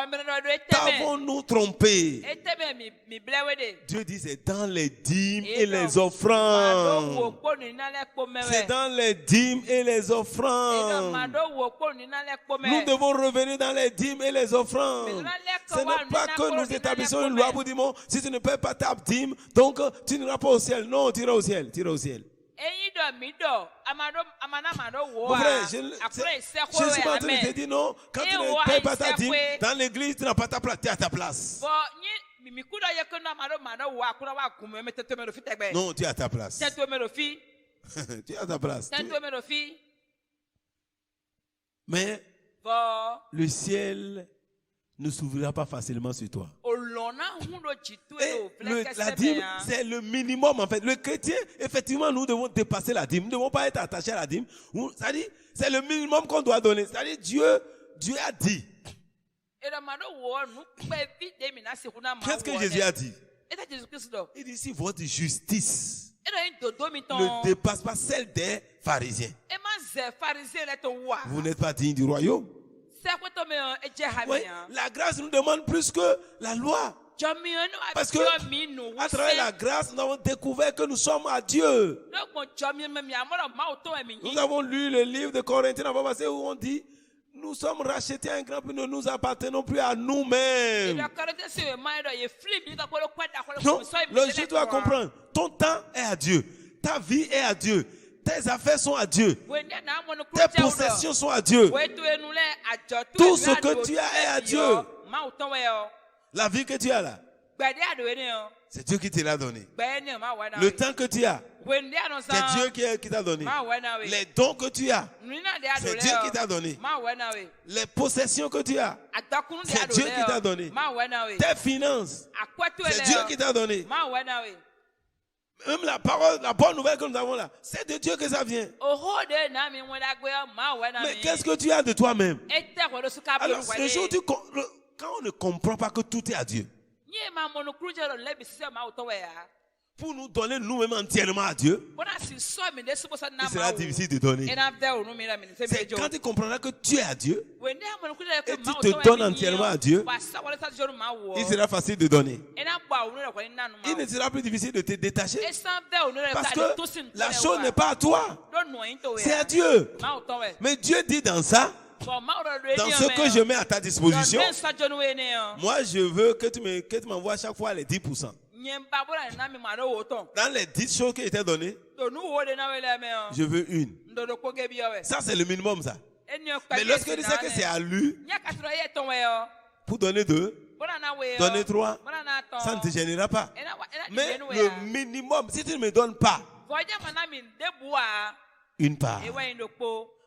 t'avons-nous trompé? Dieu dit, c'est dans les dîmes et les offrandes. C'est dans les dîmes et les offrandes. Nous devons revenir dans les dîmes et les offrandes. Ce n'est pas que nous établissons une loi pour dire, bon, si tu ne paies pas ta dîme, donc tu n'iras pas au ciel. Non, tu iras au ciel, tu iras au ciel. Mon frère, je suis pas en train de te dire non, quand tu ne payes pas ta dîme, dans l'église, tu n'as pas ta place, tu es à ta place. Non, tu es à ta place. Tu es à ta place. Mais le ciel ne s'ouvrira pas facilement sur toi. Et la dîme, c'est le minimum en fait. Le chrétien, effectivement, nous devons dépasser la dîme. Nous ne devons pas être attachés à la dîme. C'est-à-dire, c'est le minimum qu'on doit donner. C'est-à-dire, Dieu a dit. Qu'est-ce que Jésus a dit? Il dit, si votre justice ne dépasse pas celle des pharisiens, vous n'êtes pas digne du royaume. Oui, la grâce nous demande plus que la loi. Parce que à travers la grâce, nous avons découvert que nous sommes à Dieu. Nous avons lu le livre de Corinthiens où on dit, nous sommes rachetés à un grand prix, ne nous appartenons plus à nous-mêmes. Non, je dois comprendre. Ton temps est à Dieu. Ta vie est à Dieu. Tes affaires sont à Dieu. Tes possessions sont à Dieu. Tout ce que tu as est à Dieu. La vie que tu as là, c'est Dieu qui te l'a donné. Le temps que tu as, c'est Dieu qui t'a donné. Les dons que tu as, c'est Dieu qui t'a donné. Les possessions que tu as, c'est Dieu qui t'a donné. Tes finances, c'est Dieu qui t'a donné. Même la parole, la bonne nouvelle que nous avons là, c'est de Dieu que ça vient. Mais qu'est-ce que tu as de toi-même? Alors, le jour où quand on ne comprend pas que tout est à Dieu, pour nous donner nous-mêmes entièrement à Dieu, il sera difficile de donner. C'est quand tu comprendras que tu es à Dieu et tu te donnes entièrement à Dieu, il sera facile de donner. Il ne sera plus difficile de te détacher parce que la chose n'est pas à toi, c'est à Dieu. Mais Dieu dit dans ça, dans ce que je mets à ta disposition, moi je veux que tu m'envoies chaque fois les 10%. Dans les 10 choses qui étaient données, je veux une. Ça c'est le minimum ça. Mais lorsque tu sais que c'est à lui, pour donner 2, donner 3, ça ne te gênera pas. Mais le minimum, si tu ne me donnes pas une part,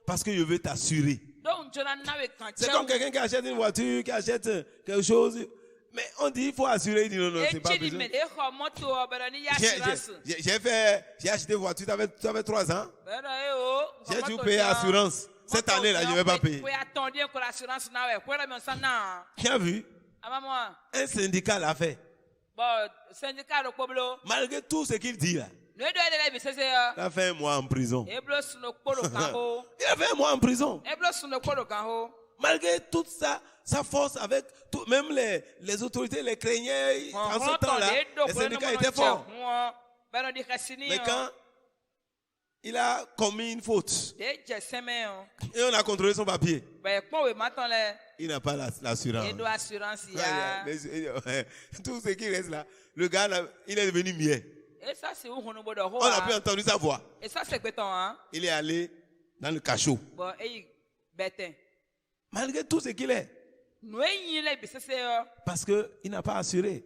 parce que je veux t'assurer. C'est comme quelqu'un qui achète une voiture, qui achète quelque chose. Mais on dit il faut assurer. Il dit non, c'est pas besoin. J'ai acheté une voiture, tu avais 3 ans. J'ai dû payer l'assurance. Cette année-là, je ne vais pas payer. Qui a vu? Un syndicat l'a fait. Malgré tout ce qu'il dit là. Il a fait 1 mois en prison. Il a fait 1 mois en prison. Malgré toute sa force, avec tout, même les autorités les craignaient. En ce temps-là, les syndicats étaient forts. Mais quand il a commis une faute et on a contrôlé son papier, il n'a pas l'assurance. Tout ce qui reste là, le gars, il est devenu muet. Et ça, c'est où on On a pu entendre sa voix. Et ça, c'est béton, hein. Il est allé dans le cachot. Bon, et béton. Malgré tout ce qu'il est. Parce qu'il n'a pas assuré.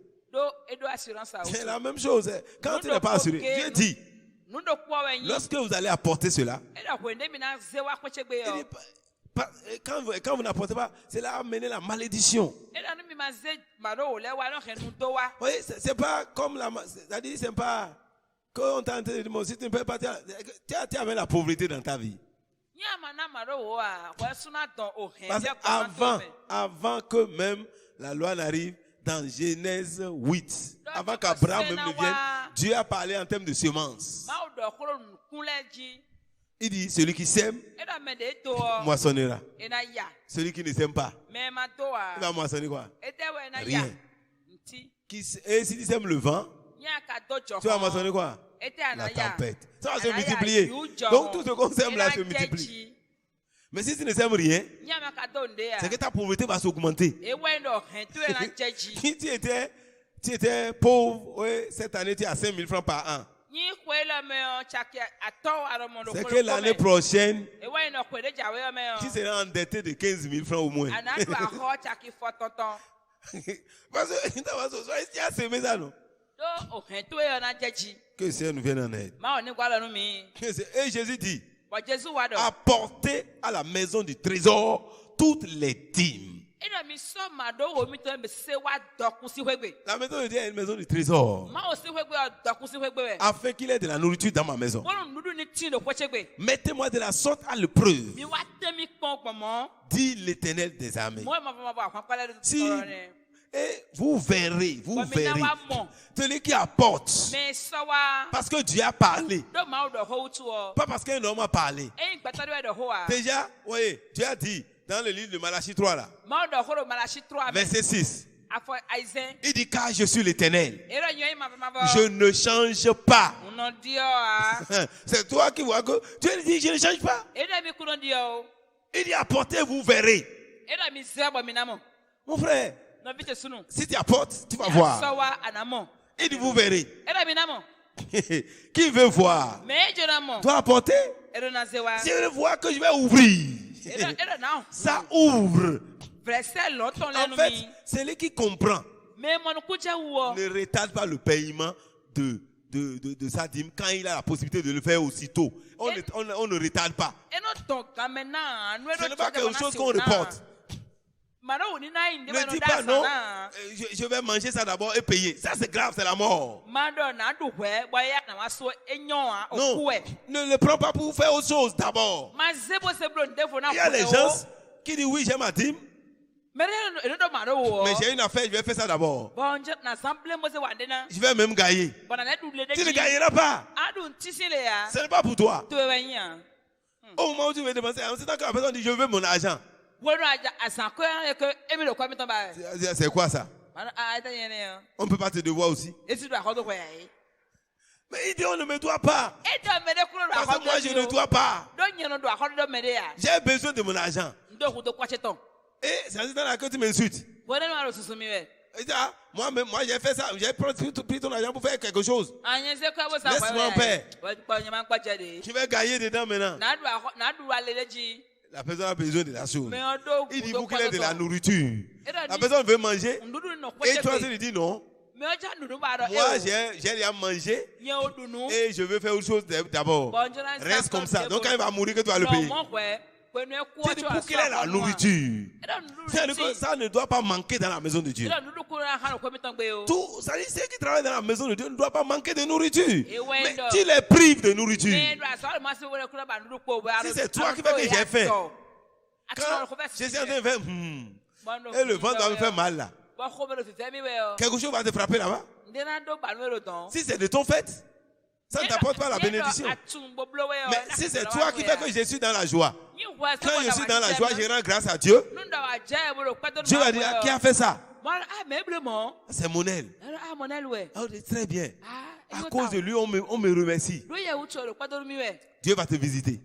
C'est la même chose. Quand il n'a pas assuré, Dieu dit, lorsque vous allez apporter cela, quand vous n'apportez pas, cela a amené la malédiction. Oui, c'est pas comme la... C'est-à-dire, c'est pas... Quand on t'a entendu, si tu ne peux pas... Tu avais la pauvreté dans ta vie. Parce avant que même la loi n'arrive, dans Genèse 8, avant qu'Abraham même ne vienne, Dieu a parlé en termes de semences. Il dit, celui qui sème, moissonnera. Celui qui ne sème pas, il va moissonner quoi? Rien. Et si tu sèmes le vent, tu vas moissonner quoi? La tempête. Ça va se multiplier. Donc tout ce qu'on sème là se multiplie. Mais si tu ne sèmes rien, c'est que ta pauvreté va s'augmenter. Si tu étais pauvre, ouais, cette année tu as 5 000 francs par an. C'est que l'année prochaine, tu seras endetté de 15 000 francs au moins. Parce que tu as semé ça, non? Que le Seigneur nous vienne en aide. Et Jésus dit, apportez à la maison du trésor toutes les dîmes. La maison de Dieu est une maison du trésor. Afin qu'il ait de la nourriture dans ma maison. Mettez-moi de la sorte à l'épreuve, dit l'Éternel des armées. Si et vous verrez, celui qui apporte, parce que Dieu a parlé, pas parce qu'un homme a parlé. Déjà, voyez, Dieu a dit dans le livre de Malachie 3 là, verset 6, il dit car je suis l'Éternel, je ne change pas. C'est toi qui vois que Dieu dit je ne change pas. Il dit apportez, vous verrez. Mon frère, si tu apportes, tu vas voir. Il dit vous verrez. Qui veut voir doit apporter. Si je veux voir que je vais ouvrir, ça ouvre. En fait, c'est lui qui comprend. Ne retarde pas le paiement de sa dîme quand il a la possibilité de le faire aussitôt. On ne retarde pas. Ce n'est pas quelque chose qu'on reporte. Ne dis pas non, je vais manger ça d'abord et payer. Ça c'est grave, c'est la mort. Non, ne le prends pas pour faire autre chose d'abord. Il y a des gens qui disent oui, j'ai ma dîme, mais j'ai une affaire, je vais faire ça d'abord. Je vais même gagner. Tu ne gagneras pas. Ce n'est pas pour toi. Au moment où tu veux dépenser, c'est tant que la personne dit je veux mon argent. C'est quoi ça? On ne peut pas te devoir aussi. Mais il dit on ne me doit pas. Parce que moi je ne dois pas. J'ai besoin de mon argent. Et c'est dans laquelle tu m'insultes. Moi j'ai fait ça. J'ai pris ton argent pour faire quelque chose. Laisse-moi en paix. Tu vas gagner dedans maintenant. La personne a besoin de la chose. Il dit vous qu'il ait de la nourriture. La personne veut manger. Et toi tu lui dis non. Moi j'ai rien mangé. Et je veux faire autre chose d'abord. Reste comme ça. Donc quand il va mourir, que tu vas le payer. Tu dis pour qu'il ait la nourriture. Ça ne doit pas manquer dans la maison de Dieu. Tout, ça dit, ceux qui travaillent dans la maison de Dieu ne doivent pas manquer de nourriture. Mais tu les prives de nourriture. Si c'est toi qui fais que j'ai faim, quand je suis en train de faire, et le vent doit me faire mal là, quelque chose va te frapper là-bas. Si c'est de ton fait, ça ne t'apporte pas la bénédiction. Mais si c'est toi qui fais que je suis dans la joie, quand je suis dans la joie, je rends grâce à Dieu. Dieu va dire, qui a fait ça? C'est Monel. Oh, très bien. À cause de lui, on me remercie. Dieu va te visiter.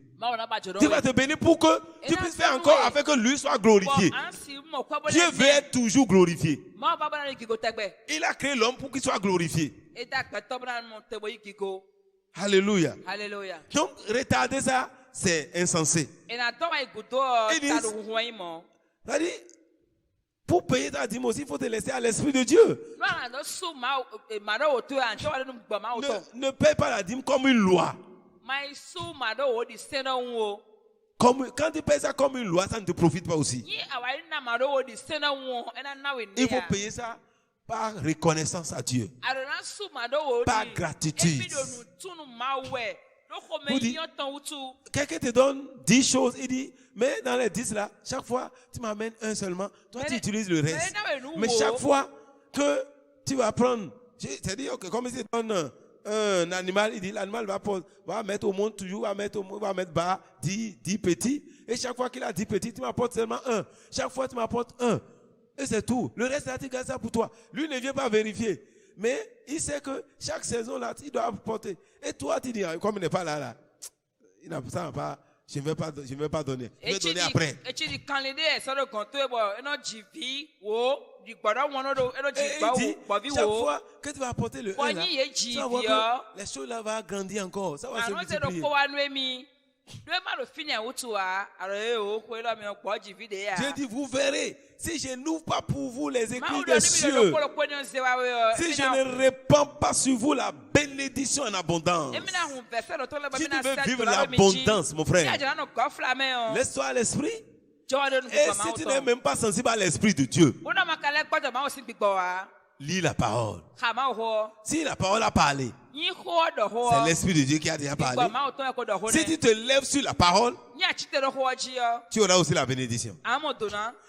Dieu va te bénir pour que tu puisses faire encore afin que lui soit glorifié. Dieu veut être toujours glorifié. Il a créé l'homme pour qu'il soit glorifié. Alléluia. Alléluia. Donc, retarder ça, c'est insensé. C'est-à-dire, pour payer ta dîme aussi, il faut te laisser à l'Esprit de Dieu. Ne paie pas la dîme comme une loi. Quand tu payes ça comme une loi, ça ne te profite pas aussi. Il faut payer ça par reconnaissance à Dieu, par gratitude. Quelqu'un te donne 10 choses, il dit, mais dans les 10 là, chaque fois, tu m'amènes un seulement, toi tu utilises le reste. Mais chaque fois que tu vas prendre, c'est-à-dire que comme il te donne un animal, il dit, l'animal va mettre au monde toujours, va mettre bas 10 petits, et chaque fois qu'il a 10 petits, tu m'apportes seulement un. Chaque fois, tu m'apportes un. Et c'est tout. Le reste là, tu gardes ça pour toi. Lui ne vient pas vérifier. Mais il sait que chaque saison là, il doit apporter. Et toi, tu dis, comme il n'est pas là, il n'a pas, je ne vais pas donner. Je vais donner après. Et il dit, chaque fois que tu vas apporter le 1 là, tu vas voir que les choses là vont grandir encore. Ça va se multiplier. Dieu dit, vous verrez, si je n'ouvre pas pour vous les écrits des cieux, si je ne répands pas sur vous la bénédiction en abondance, si tu veux vivre l'abondance, mon frère, laisse-toi à l'esprit. Et si tu n'es même pas sensible à l'esprit de Dieu, lis la parole. Si la parole a parlé, c'est l'Esprit de Dieu qui a déjà parlé. Si tu te lèves sur la parole, tu auras aussi la bénédiction.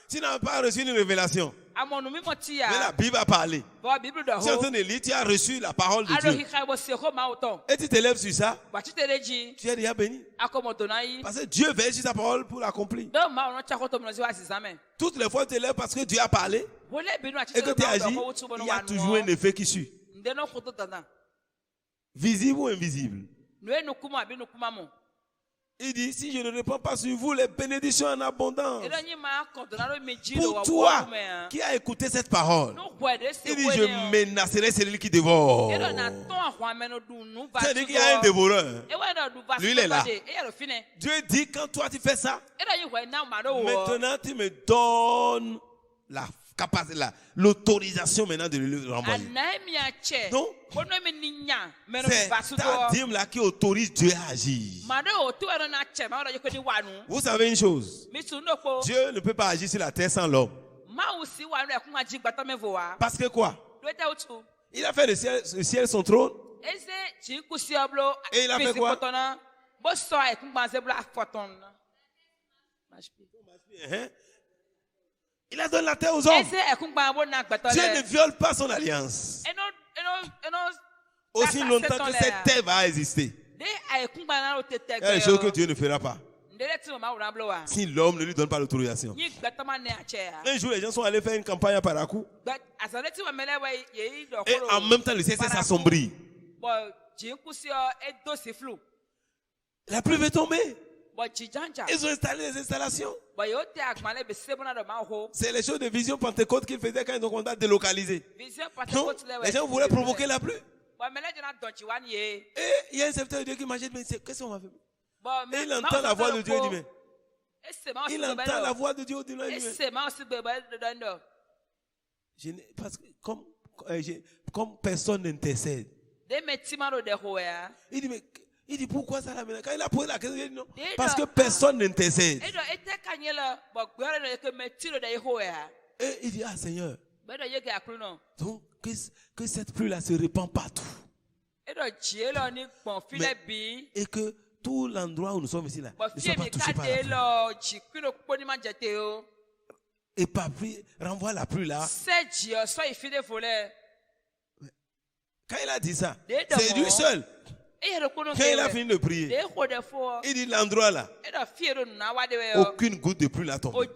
Si tu n'as pas reçu une révélation, mais la Bible a parlé. Si en train de lire, tu as reçu la parole de Dieu. Et tu te lèves sur ça, tu es déjà béni. Parce que Dieu veille sur sa parole pour l'accomplir. Toutes les fois tu te lèves parce que Dieu a parlé et que tu agis, il y a toujours un effet qui suit. Visible ou invisible. Il dit, si je ne réponds pas sur vous les bénédictions en abondance. Pour toi qui as écouté cette parole, il dit, je menacerai celui qui dévore. C'est-à-dire qu'il y a un dévoreur. Lui, il est là. Dieu dit, quand toi tu fais ça, maintenant tu me donnes la capacité, l'autorisation maintenant de le renvoyer. Donc, c'est ta dîme là qui autorise Dieu à agir. Vous savez une chose, Dieu ne peut pas agir sur la terre sans l'homme. Parce que quoi? Il a fait le ciel son trône. Et il a fait quoi? Il a donné la terre aux hommes. Dieu ne viole pas son alliance. Aussi longtemps que cette terre va exister, il y a des choses que Dieu ne fera pas si l'homme ne lui donne pas l'autorisation. Un jour, les gens sont allés faire une campagne à Parakou. Et en même temps, le ciel s'assombrit. La pluie va tomber. Ils ont installé des installations. C'est les choses de Vision Pentecôte qu'ils faisaient quand ils ont commencé à délocaliser. Donc, les gens voulaient provoquer la pluie. Et il y a un serviteur de Dieu qui imagine, mais qu'est-ce qu'on va faire? Et il entend la voix de Dieu, il dit, mais il entend la voix de Dieu, il dit, parce que comme personne n'intercède. Il dit, pourquoi ça là maintenant? Quand il a posé la question, il dit non. Parce que personne n'intercède. Et il dit, ah Seigneur, donc que cette pluie là se répand partout. Et que tout l'endroit où nous sommes ici là ne soit pas touché par la pluie. Et papi renvoie la pluie là. Quand il a dit ça, c'est lui seul. Quand il a fini de prier, il dit l'endroit là, aucune goutte de pluie n'a tombé.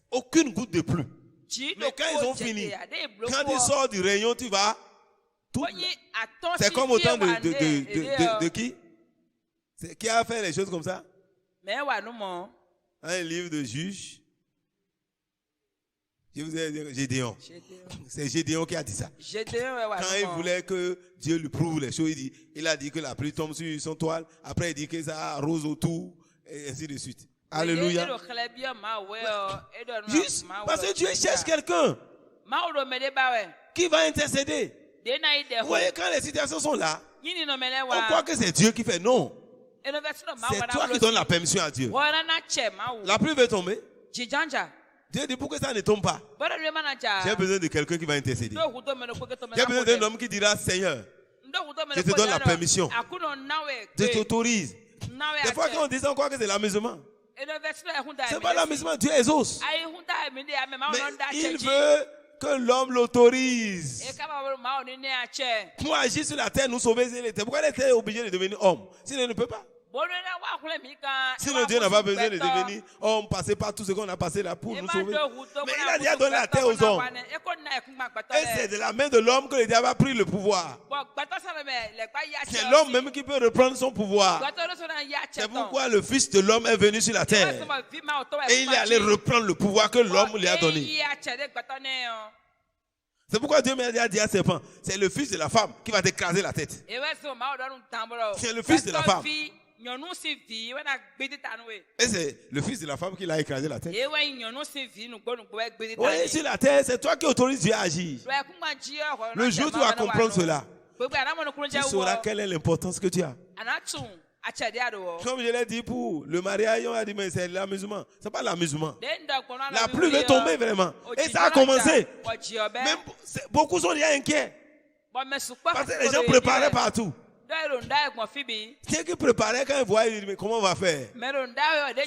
Aucune goutte de pluie. Mais quand ils ont fini, quand ils sortent du rayon, tu vas. C'est comme autant de qui? Qui a fait les choses comme ça? Un livre de Juges. Je vous ai dit Gédéon. C'est Gédéon qui a dit ça. Quand il voulait que Dieu lui prouve les choses, il a dit que la pluie tombe sur son toile. Après, il dit que ça arrose autour, et ainsi de suite. Alléluia. Juste parce que Dieu cherche quelqu'un qui va intercéder. Vous voyez, quand les situations sont là, on croit que c'est Dieu qui fait. Non. C'est toi qui donnes la permission à Dieu. La pluie va tomber. Dieu dit pourquoi ça ne tombe pas. J'ai besoin de quelqu'un qui va intercéder. J'ai besoin d'un homme qui dira Seigneur, je te donne la permission. Je t'autorise. Des fois quand on dit ça, on croit que c'est l'amusement. C'est pas l'amusement, Dieu exauce. Mais il veut que l'homme l'autorise pour agir sur la terre, nous sauver. Pourquoi il était obligé de devenir homme s'il ne peut pas? Sinon Dieu n'a pas besoin de devenir homme, passer par tout ce qu'on a passé là pour nous sauver. Mais il a déjà donné la terre aux hommes. Et c'est de la main de l'homme que le diable a pris le pouvoir. C'est l'homme même qui peut reprendre son pouvoir. C'est pourquoi le Fils de l'homme est venu sur la terre. Et il est allé reprendre le pouvoir que l'homme lui a donné. C'est pourquoi Dieu m'a dit à serpent, c'est le fils de la femme qui va t'écraser la tête. C'est le fils de la femme. Et c'est le fils de la femme qui l'a écrasé la tête. Oui, sur la terre, c'est toi qui autorises Dieu à agir. Le jour où tu vas comprendre cela, tu sauras quelle est l'importance que tu as. Comme je l'ai dit pour le mariage, on a dit mais c'est l'amusement. C'est pas l'amusement. La pluie va tomber vraiment. Et ça a commencé. Même, beaucoup sont déjà inquiets. Parce que les gens préparaient partout. Ceux qui préparaient quand ils voient, ils disent mais comment on va faire?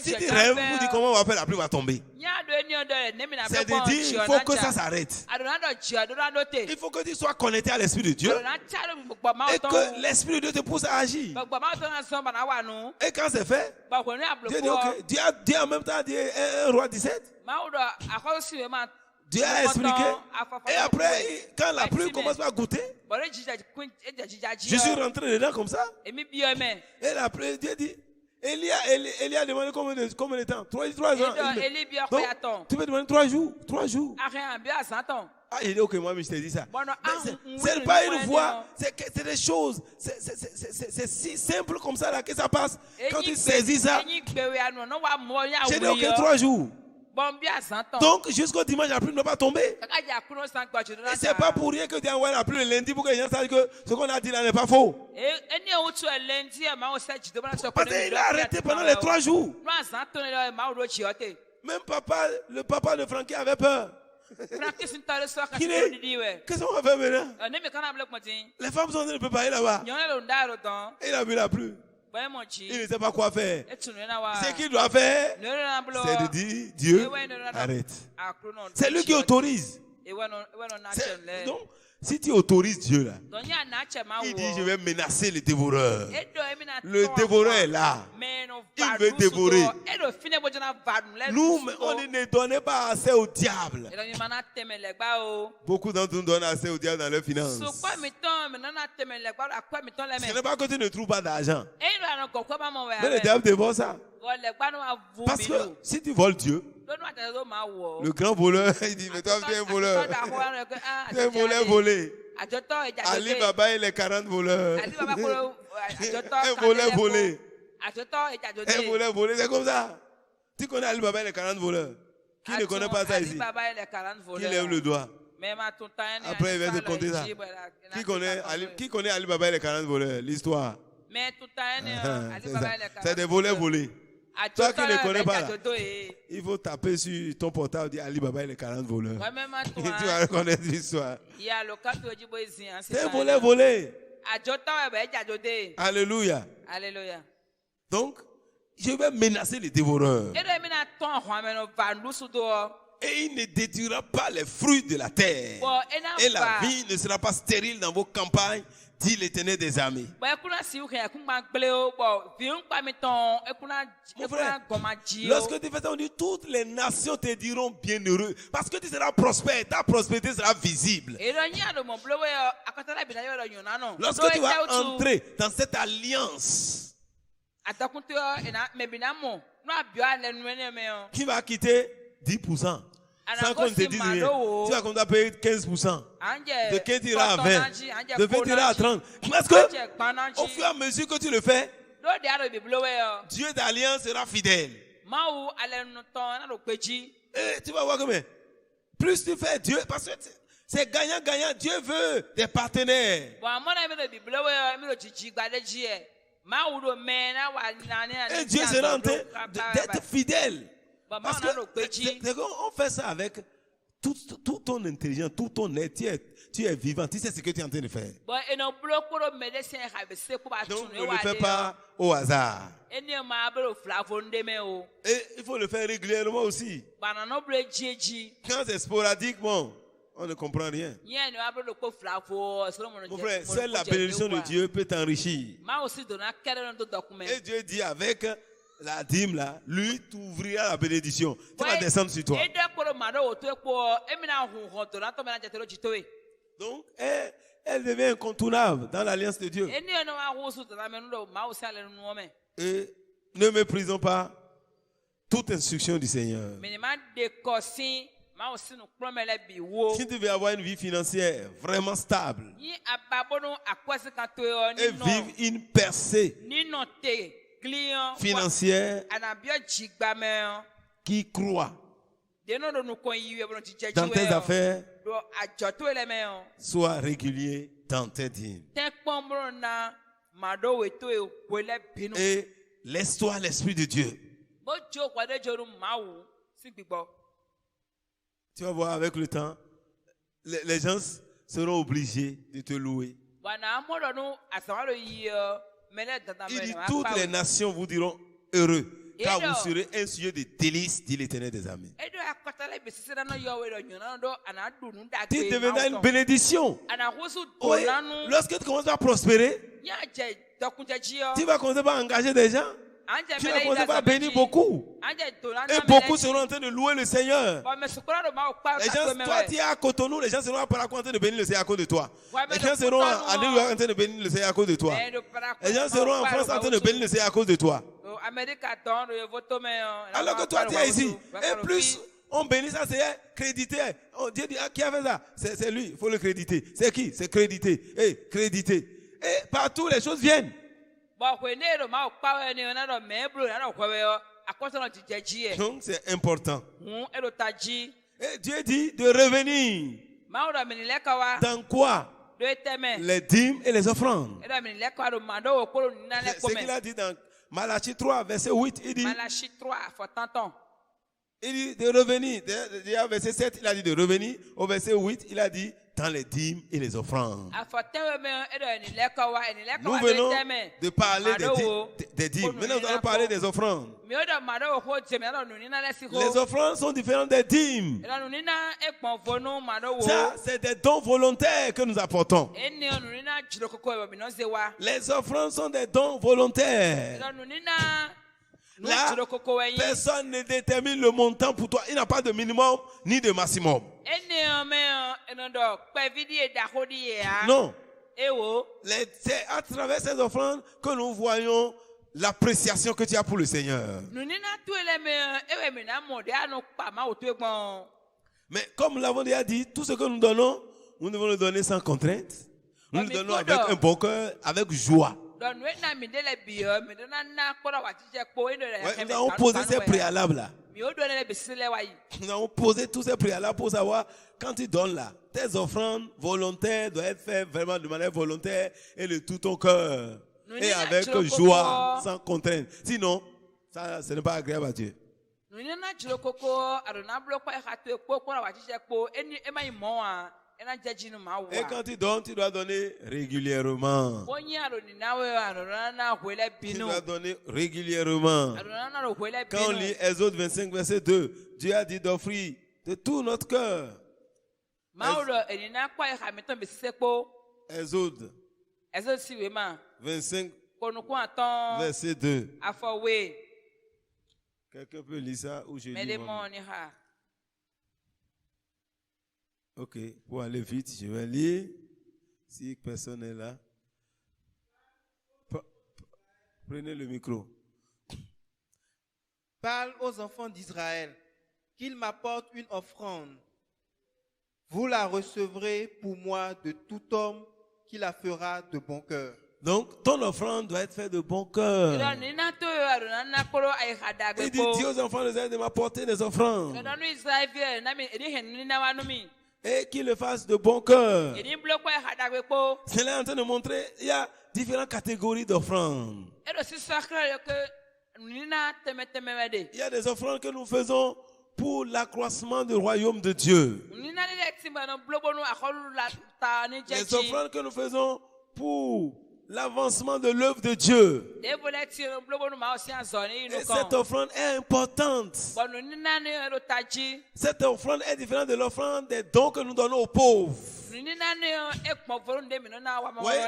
Si tu rêves, vous dites comment on va faire, la pluie va tomber. C'est de dire il faut que ça s'arrête. Il faut que tu sois connecté à l'Esprit de Dieu et que l'Esprit de Dieu te pousse à agir. Et quand c'est fait, Dieu dit ok. Dieu en même temps dit 1 Roi 17. Dieu a expliqué. Et après, quand la pluie commence à goûter, je suis rentré dedans comme ça. Et la pluie, Dieu dit, Élie a demandé combien de temps? 3 ans. Donc, tu peux demander 3 jours. 3 jours. Ah, il dit, ok, moi, je t'ai dit ça. C'est pas une voix, c'est des choses. C'est si simple comme ça là, que ça passe. Quand tu saisis ça, j'ai dit, ok, 3 jours. Donc, jusqu'au dimanche, la pluie ne va pas tomber. Et c'est pas pour rien que tu as envoyé la pluie le lundi pour que les gens sachent que ce qu'on a dit là n'est pas faux. Parce qu'il a arrêté pendant les 3 jours. Même le papa de Francky avait peur. Qu'est-ce qu'on va faire maintenant? Les femmes sont en train de préparer là-bas. Et il a vu la pluie. Il ne sait pas quoi faire. Ce qu'il doit faire, c'est de dire Dieu, arrête. C'est lui qui autorise. Donc, si tu autorises Dieu là, il dit je vais menacer le dévoreur. Le dévoreur est là. Il veut dévorer. Nous, on ne donnait pas assez au diable. Beaucoup d'entre nous donnent assez au diable dans leurs finances. Ce n'est pas que tu ne trouves pas d'argent. Mais le diable dévore ça. Parce que si tu voles Dieu, le grand voleur, il dit, mais toi, tu es un voleur. Tu es un voleur volé. Ali Baba et les 40 voleurs. Un voleur volé. Un voleur volé, c'est comme ça. Tu connais Ali Baba et les 40 voleurs? Qui ne connaît pas ça ici? Qui lève le doigt? Après, il va te compter ça. Qui connaît Ali Baba et les 40 voleurs? L'histoire. C'est des voleurs volés. Toi qui ne connais pas là, il faut taper sur ton portable, dire Ali Baba et les 40 voleurs. Et tu vas reconnaître l'histoire. C'est un voleur volé. Alléluia. Donc, je vais menacer les dévoreurs. Et il ne détruira pas les fruits de la terre. Et la vie ne sera pas stérile dans vos campagnes, dit l'Éternel des armées. Mon frère, lorsque tu fais ça, on dit toutes les nations te diront bienheureux. Parce que tu seras prospère, ta prospérité sera visible. Lorsque tu vas entrer dans cette alliance qui va quitter 10%, sans qu'on ne te dise rien. Tu vas comme payer 15%. De 15 ira à 20. De 20 ira à 30. Parce que, au fur et à mesure que tu le fais, Dieu d'alliance sera fidèle. Et tu vas voir comment. Plus tu fais Dieu, parce que c'est gagnant-gagnant. Dieu veut des partenaires. Et Dieu sera en train d'être fidèle. Parce que on fait ça avec toute ton intelligence, tout ton être. Tu es vivant, tu sais ce que tu es en train de faire. Donc ne le fais pas au hasard. Et il faut le faire régulièrement aussi. Quand c'est sporadique, bon, on ne comprend rien. Mon frère, seule la bénédiction de Dieu peut t'enrichir. Et Dieu dit avec la dîme là, lui t'ouvrira la bénédiction. Tu vas descendre sur toi. Donc, elle devient incontournable dans l'alliance de Dieu. Et ne méprisons pas toute instruction du Seigneur. Si tu veux avoir une vie financière vraiment stable et vivre une percée financière qui croit dans tes affaires, sois régulier dans tes dîmes. Et laisse-toi l'Esprit de Dieu. Tu vas voir avec le temps, les gens seront obligés de te louer. Il dit, toutes les nations vous diront heureux. Car vous serez un sujet de délices, dit l'Éternel des armées. Tu deviendras une bénédiction. Oui, lorsque tu commences à prospérer, tu vas commencer à engager des gens. Tu vas commencer à bénir beaucoup. Et beaucoup seront en train de louer le Seigneur. Les gens, toi, tu es à Cotonou, les gens seront à Paraguay en train de bénir le Seigneur à cause de toi. Les gens seront à New York en train de bénir le Seigneur à cause de toi. Les gens seront en France en train de bénir le Seigneur à cause de toi. Alors que toi, tu es ici. Et plus on bénit ça, c'est crédité. Oh, Dieu dit, ah, qui a fait ça? C'est lui, il faut le créditer. C'est qui? C'est crédité. Et crédité. Et partout, les choses viennent. Donc, c'est important. Et Dieu dit de revenir. Dans quoi? Les dîmes et les offrandes. C'est ce qu'il a dit dans Malachie 3, verset 8. Il dit, il dit de revenir. Au verset 7, il a dit de revenir. Au verset 8, il a dit dans les dîmes et les offrandes. Nous venons de parler des dîmes. Maintenant, nous allons parler des offrandes. Les offrandes sont différentes des dîmes. Ça, c'est des dons volontaires que nous apportons. Les offrandes sont des dons volontaires. Là, personne ne détermine le montant pour toi. Il n'y a pas de minimum ni de maximum. Non. C'est à travers ces offrandes que nous voyons l'appréciation que tu as pour le Seigneur. Mais comme nous l'avons déjà dit, tout ce que nous donnons, nous devons le donner sans contrainte. Nous le donnons avec un bon cœur, avec joie. Nous avons posé ces préalables-là. Nous avons posé tous ces préalables pour savoir, quand tu donnes là, tes offrandes volontaires doivent être faites vraiment de manière volontaire et de tout ton cœur. Et avec joie, sans contrainte. Sinon, ça, ce n'est pas agréable à Dieu. Et quand tu donnes, tu dois donner régulièrement. Tu dois donner régulièrement. Quand on lit Exode 25, verset 2, Dieu a dit d'offrir de tout notre cœur. Exode 25, verset 2. Quelqu'un peut lire ça ou je lis moi-même? Ok, pour aller vite, je vais lire. Si personne n'est là, prenez le micro. Parle aux enfants d'Israël qu'il m'apporte une offrande. Vous la recevrez pour moi de tout homme qui la fera de bon cœur. Donc, ton offrande doit être faite de bon cœur. Il dit, dis aux enfants d'Israël de m'apporter des offrandes. Et qu'ils le fassent de bon cœur. C'est là en train de montrer, il y a différentes catégories d'offrandes. Il y a des offrandes que nous faisons pour l'accroissement du royaume de Dieu. Les offrandes que nous faisons pour l'avancement de l'œuvre de Dieu. Et cette offrande est importante. Cette offrande est différente de l'offrande des dons que nous donnons aux pauvres. Oui,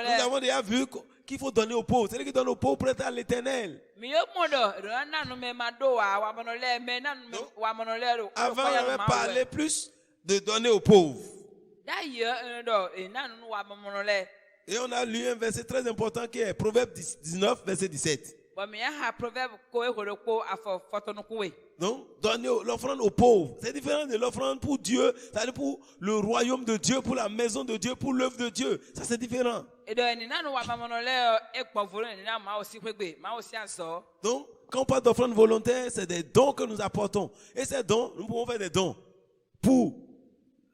nous avons déjà vu qu'il faut donner aux pauvres. C'est-à-dire qu'il donne aux pauvres pour être à l'éternel. Avant, on avait parlé plus de donner aux pauvres. Et on a lu un verset très important qui est Proverbe 19, verset 17. Donc, donner l'offrande aux pauvres. C'est différent de l'offrande pour Dieu, c'est-à-dire pour le royaume de Dieu, pour la maison de Dieu, pour l'œuvre de Dieu. Ça, c'est différent. Donc, quand on parle d'offrande volontaire, c'est des dons que nous apportons. Et ces dons, nous pouvons faire des dons pour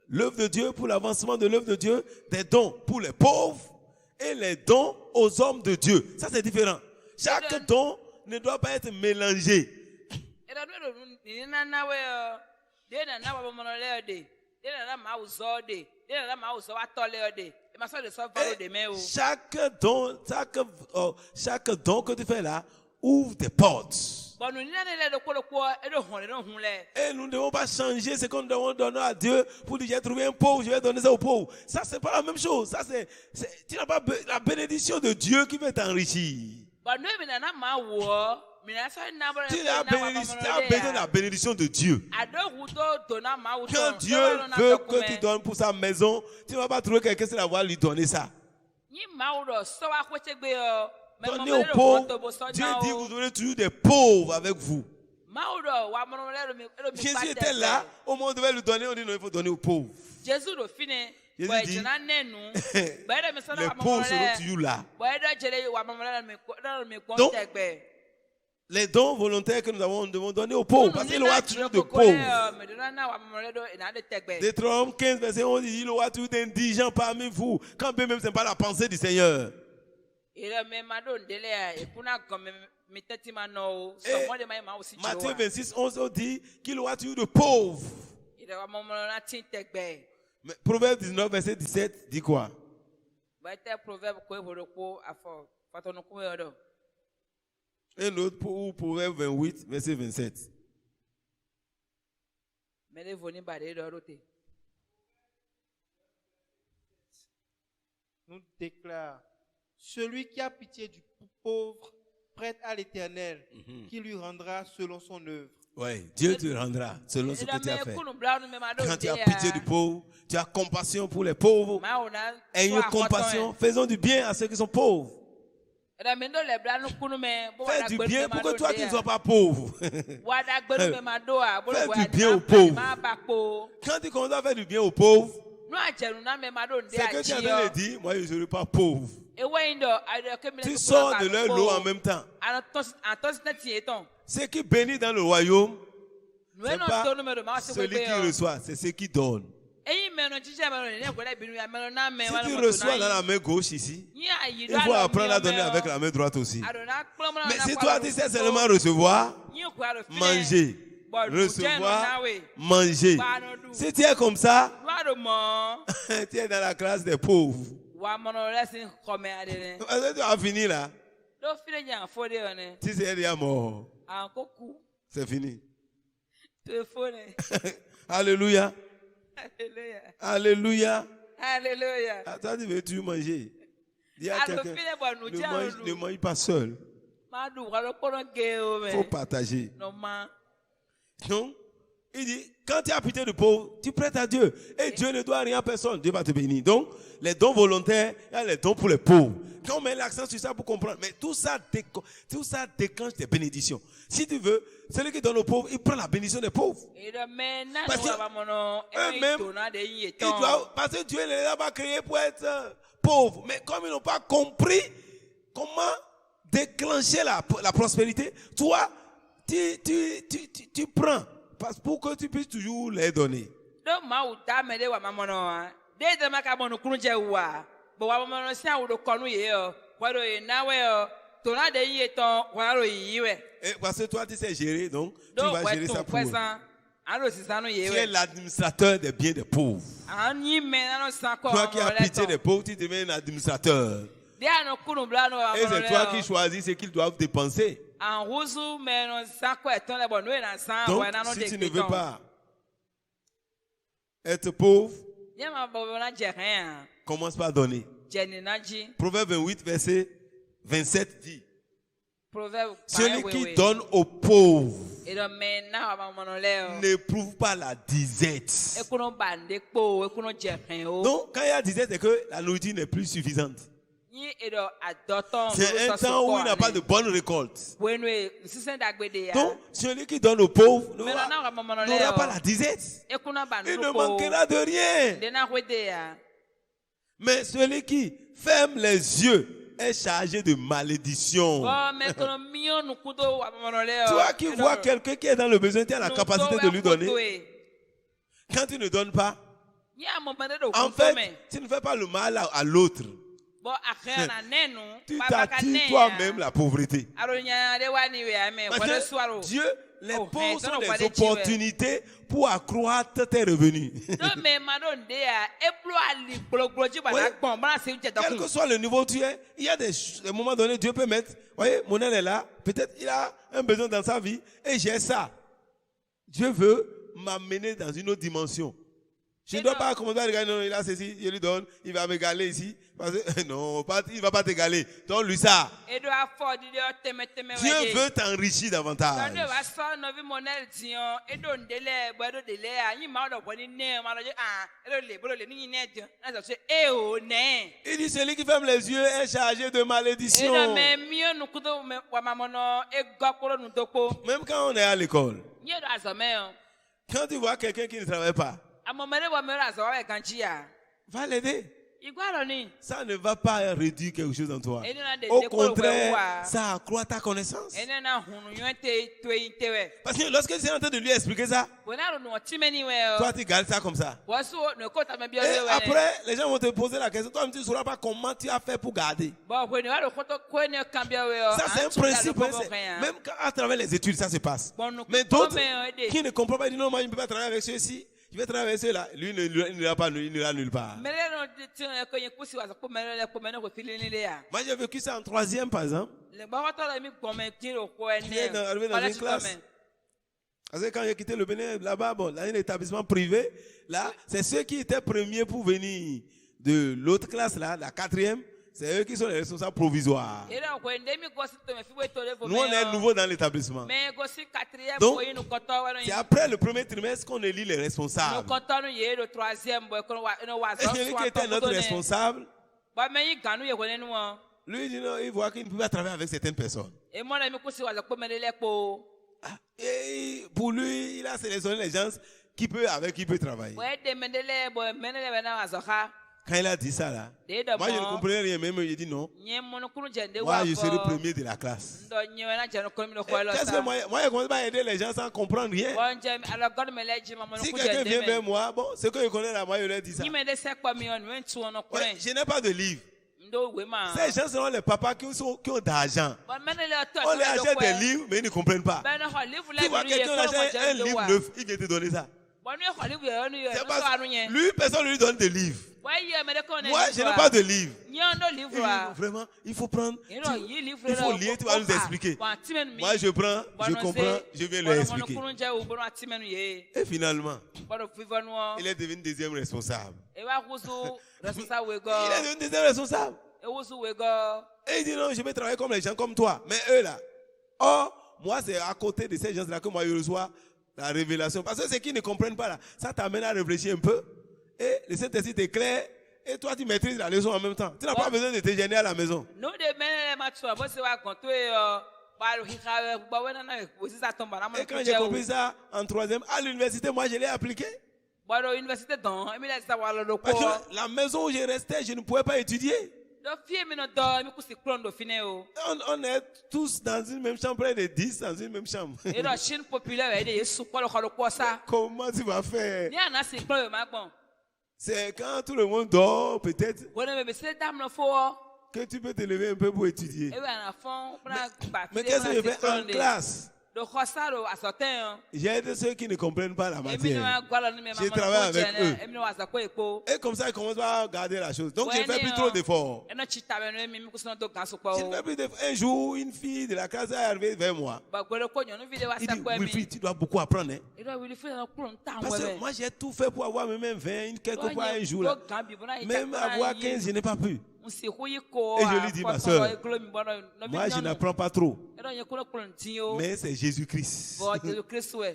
l'œuvre de Dieu, pour l'avancement de l'œuvre de Dieu, des dons pour les pauvres et les dons aux hommes de Dieu. Ça, c'est différent. Chaque don ne doit pas être mélangé. Chaque don que tu fais là ouvre des portes. Et nous ne devons pas changer ce qu'on doit donner à Dieu pour dire j'ai trouvé un pauvre, je vais donner ça au pauvre. Ça, c'est pas la même chose. Ça, tu n'as pas la bénédiction de Dieu qui veut t'enrichir. Tu as besoin de la bénédiction de Dieu. Quand Dieu veut que tu donnes pour sa maison, tu ne vas pas trouver quelqu'un qui va lui donner ça. Donnez aux pauvres. Dieu dit que vous aurez toujours des pauvres avec vous. Jésus était là, au moment où on devait lui donner, on dit non, il faut donner aux pauvres. Jésus dit, les pauvres seront toujours là. Donc, les dons volontaires que nous devons donner aux pauvres, parce qu'il aura toujours de pauvres. Deutéronome 15, verset 11, il aura toujours d'indigents parmi vous, quand même ce n'est pas la pensée du Seigneur. Et Matthieu 26, 11 dit qu'il aura toujours de pauvres. Mais Proverbe 19, verset 17 dit quoi? Un autre pour Proverbe 28, verset 27. Nous déclare, celui qui a pitié du pauvre prête à l'Éternel, qui lui rendra selon son œuvre. Oui, Dieu te rendra selon ce que tu as fait. Quand tu as pitié du pauvre, tu as compassion pour les pauvres. Ayons compassion, faisons du bien à ceux qui sont pauvres. Fais du bien pour que toi qui ne sois pas pauvre. Fais du bien aux pauvres. Quand tu commences à faire du bien aux pauvres, c'est que tu es en train de dire, moi je ne serai pas pauvre. Tu sors de leur lot en même temps. Ce qui bénit dans le royaume, ce n'est pas celui qui reçoit, c'est ce qui donne. Si tu reçois dans la main gauche ici, il faut apprendre à donner avec la main droite aussi. Mais si toi tu sais seulement recevoir, manger, recevoir, manger. Si tu es comme ça, tu es dans la classe des pauvres. Tu as fini là. Si c'est déjà mort, c'est fini. Alléluia. Alléluia. Alléluia. Toi, tu veux toujours manger. Dis à quelqu'un, ne mange pas seul. Il faut partager. Donc, Il dit, quand tu as pitié du pauvre, tu prêtes à Dieu. Et Dieu ne doit rien à personne. Dieu va te bénir. Donc, les dons volontaires, il y a les dons pour les pauvres. Quand on met l'accent sur ça pour comprendre, mais tout ça déclenche des bénédictions. Si tu veux, celui qui donne aux pauvres, il prend la bénédiction des pauvres. Parce que eux-mêmes, parce que Dieu ne les a pas créés pour être pauvres. Mais comme ils n'ont pas compris comment déclencher la prospérité, toi, tu prends. Parce pour que tu puisses toujours les donner. Et parce que toi tu sais gérer, donc tu vas gérer ça pour eux. Tu es l'administrateur des biens des pauvres. Toi qui as pitié des pauvres, tu deviens un administrateur. Et c'est toi qui choisis ce qu'ils doivent dépenser. Donc, si tu ne veux pas être pauvre, commence par donner. Proverbe 28, verset 27 dit, celui qui donne aux pauvres n'éprouve pas la disette. Donc, quand il y a disette, c'est que la nourriture n'est plus suffisante. C'est un temps où il n'a pas de bonne récolte. Donc, celui qui donne aux pauvres n'aura pas la disette. Il ne manquera de rien. Mais celui qui ferme les yeux est chargé de malédiction. Toi qui vois quelqu'un qui est dans le besoin, tu as la capacité de lui donner. Quand tu ne donnes pas, en fait, tu ne fais pas le mal à l'autre. Tu t'attires toi-même la pauvreté. Parce que Dieu, les pauvres sont des opportunités pour accroître tes revenus. Quel que soit le niveau où tu es, il y a des moments donnés, Dieu peut mettre, voyez, mon aile est là, peut-être il a un besoin dans sa vie et j'ai ça. Dieu veut m'amener dans une autre dimension. Je ne dois pas commencer à regarder, non, il a ceci, je lui donne, il va m'égaler ici. Parce que, non, il ne va pas t'égaler. Donne-lui ça. Dieu veut t'enrichir davantage. Il dit, celui qui ferme les yeux est chargé de malédiction. Même quand on est à l'école, quand tu vois quelqu'un qui ne travaille pas, va l'aider. Ça ne va pas réduire quelque chose en toi. Au contraire, ça accroît ta connaissance. Parce que lorsque tu es en train de lui expliquer ça, toi tu gardes ça comme ça. Et après, les gens vont te poser la question. Toi, tu ne sauras pas comment tu as fait pour garder. Ça, c'est un principe. Même à travers les études, ça se passe. Mais d'autres qui ne comprennent pas, ils disent non, moi, je ne peux pas travailler avec ceux-ci. Je vais travailler avec ceux-là. Lui, il n'ira nulle part. Moi, j'ai vécu ça en 3e, par exemple. Il est arrivé dans une classe. Parce que quand j'ai quitté le Bénin, là-bas, bon, là, un établissement privé, là, c'est ceux qui étaient premiers pour venir de l'autre classe, là, la 4e. C'est eux qui sont les responsables provisoires. Nous, on est nouveaux dans l'établissement. Donc, c'est après le premier trimestre qu'on élit les responsables. Et celui qui était notre responsable, lui, il dit non, il voit qu'il ne peut pas travailler avec certaines personnes. Et pour lui, il a sélectionné les gens avec qui il peut travailler. Quand il a dit ça là, moi je ne comprenais rien, même il dit non. Moi je serai le premier de la classe. Qu'est-ce que moi je commence pas à aider les gens sans comprendre rien. Si quelqu'un vient vers moi, bon, ce que je connais là, moi je leur dis ça. Ouais, je n'ai pas de livre. Ces gens sont les papas qui ont d'argent. On les achète des livres, mais ils ne comprennent pas. Tu vois quelqu'un achète un livre neuf, il vient te donner ça. Lui, personne ne lui donne de livres. Moi, je n'ai pas de livre. Vraiment, il faut prendre. Il faut lire, tu vas nous expliquer. Moi, je prends, je comprends, je viens leur expliquer. Et finalement, il est devenu deuxième responsable. Il est devenu deuxième responsable. Et il dit non, je vais travailler comme les gens comme toi. Mais eux là, moi, c'est à côté de ces gens-là que moi, je reçois La révélation. Parce que ceux qui ne comprennent pas là, ça t'amène à réfléchir un peu. Et le Saint-Esprit t'éclaire. Et toi, tu maîtrises la leçon en même temps. Tu n'as pas besoin de te gêner à la maison. Et quand j'ai compris ça en troisième, à l'université, moi, je l'ai appliqué. Parce que la maison où je restais, je ne pouvais pas étudier. On est tous dans une même chambre, près de 10 dans une même chambre. Comment tu vas faire? C'est quand tout le monde dort, peut-être, que tu peux te lever un peu pour étudier. Mais qu'est-ce que je fais en classe? J'aide ceux qui ne comprennent pas la matière. Je travaille avec eux. Et comme ça, ils commencent à garder la chose. Donc, je ne fais plus trop d'efforts. Un jour, une fille de la classe est arrivée vers moi. Il dit, Wilfried, tu dois beaucoup apprendre. Hein? Parce que moi, j'ai tout fait pour avoir même 20, quelques fois un jour. Là. Même avoir 15, je n'ai pas pu. Et je lui dis, ma soeur, moi je n'apprends pas trop. Mais c'est Jésus-Christ.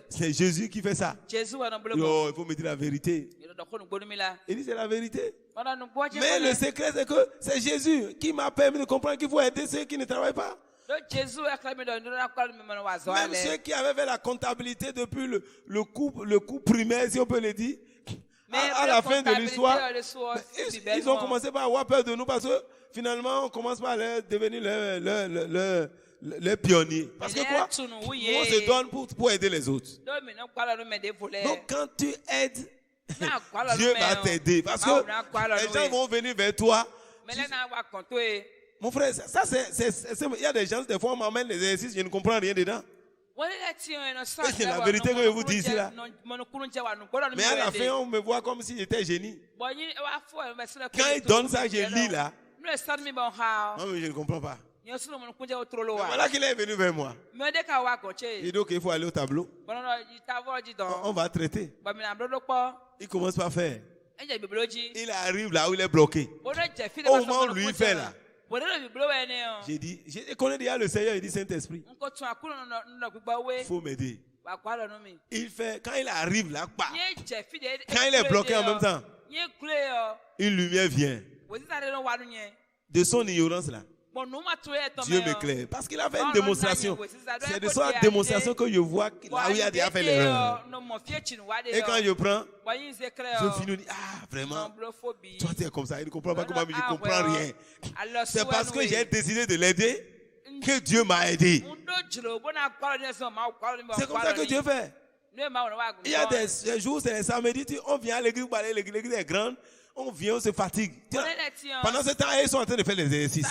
C'est Jésus qui fait ça. Il faut me dire la vérité. Il dit, c'est la vérité. Mais le secret, c'est que c'est Jésus qui m'a permis de comprendre qu'il faut aider ceux qui ne travaillent pas. Même ceux qui avaient fait la comptabilité depuis le cours primaire, si on peut le dire. À la fin de l'histoire, ils ont commencé par avoir peur de nous parce que finalement, on commence par devenir les pionniers. Parce que quoi? On se donne pour aider les autres. Donc quand tu aides, Dieu va t'aider. Parce que les gens vont venir vers toi. Mon frère, ça il y a des gens, des fois on m'amène les exercices, je ne comprends rien dedans. C'est la vérité que je vous dis ici là. Mais à la fin, on me voit comme si j'étais génie. Quand il donne ça, je lis là. Non, mais je ne comprends pas. Voilà qu'il est venu vers moi. Il dit qu'il faut aller au tableau. On va traiter. Il commence par faire. Il arrive là où il est bloqué. Au moment où lui fait là. J'ai dit, je connais déjà le Seigneur, il dit Saint-Esprit. Il faut m'aider. Il fait, quand il arrive là, quand il est bloqué en même temps, une lumière vient. De son ignorance là, Dieu m'éclaire. Parce qu'il a fait une démonstration. C'est de cette démonstration que je vois là où il a déjà fait l'erreur. Et quand je prends, je finis, ah vraiment, toi tu es comme ça, il ne comprend pas comment, mais je ne comprends rien. C'est parce que j'ai décidé de l'aider que Dieu m'a aidé. C'est comme ça que Dieu fait. Il y a des jours, c'est les samedis, on vient à l'église, l'église est grande. On vient, on se fatigue. Pendant ce temps, ils sont en train de faire les exercices. Et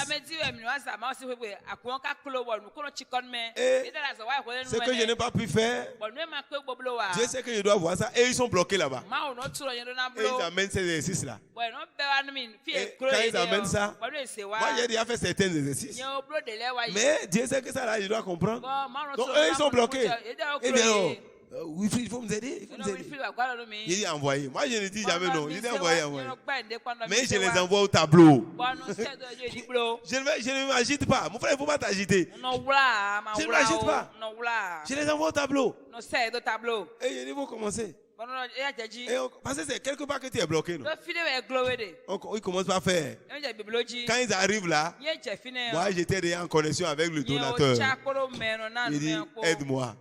ce que je n'ai pas pu faire, Dieu sait que je dois voir ça. Et ils sont bloqués là-bas. Et ils amènent ces exercices-là. Et quand ils amènent ça, moi j'ai déjà fait certains exercices. Mais Dieu sait que ça là, je dois comprendre. Donc eux, ils sont bloqués. Et bien, Wilfried, il faut nous aider. Il dit envoyer. Moi, je ne dis jamais non. Il dit envoyer. Mais je les envoie au tableau. Je ne m'agite pas. Mon frère, il ne faut pas t'agiter. Je ne m'agite pas. Je les envoie au tableau. Et je dis, vous commencez. Parce que c'est quelque part que tu es bloqué. Non? Ils commencent par faire. Quand ils arrivent là, moi j'étais déjà en connexion avec le donateur. Il dit, aide-moi.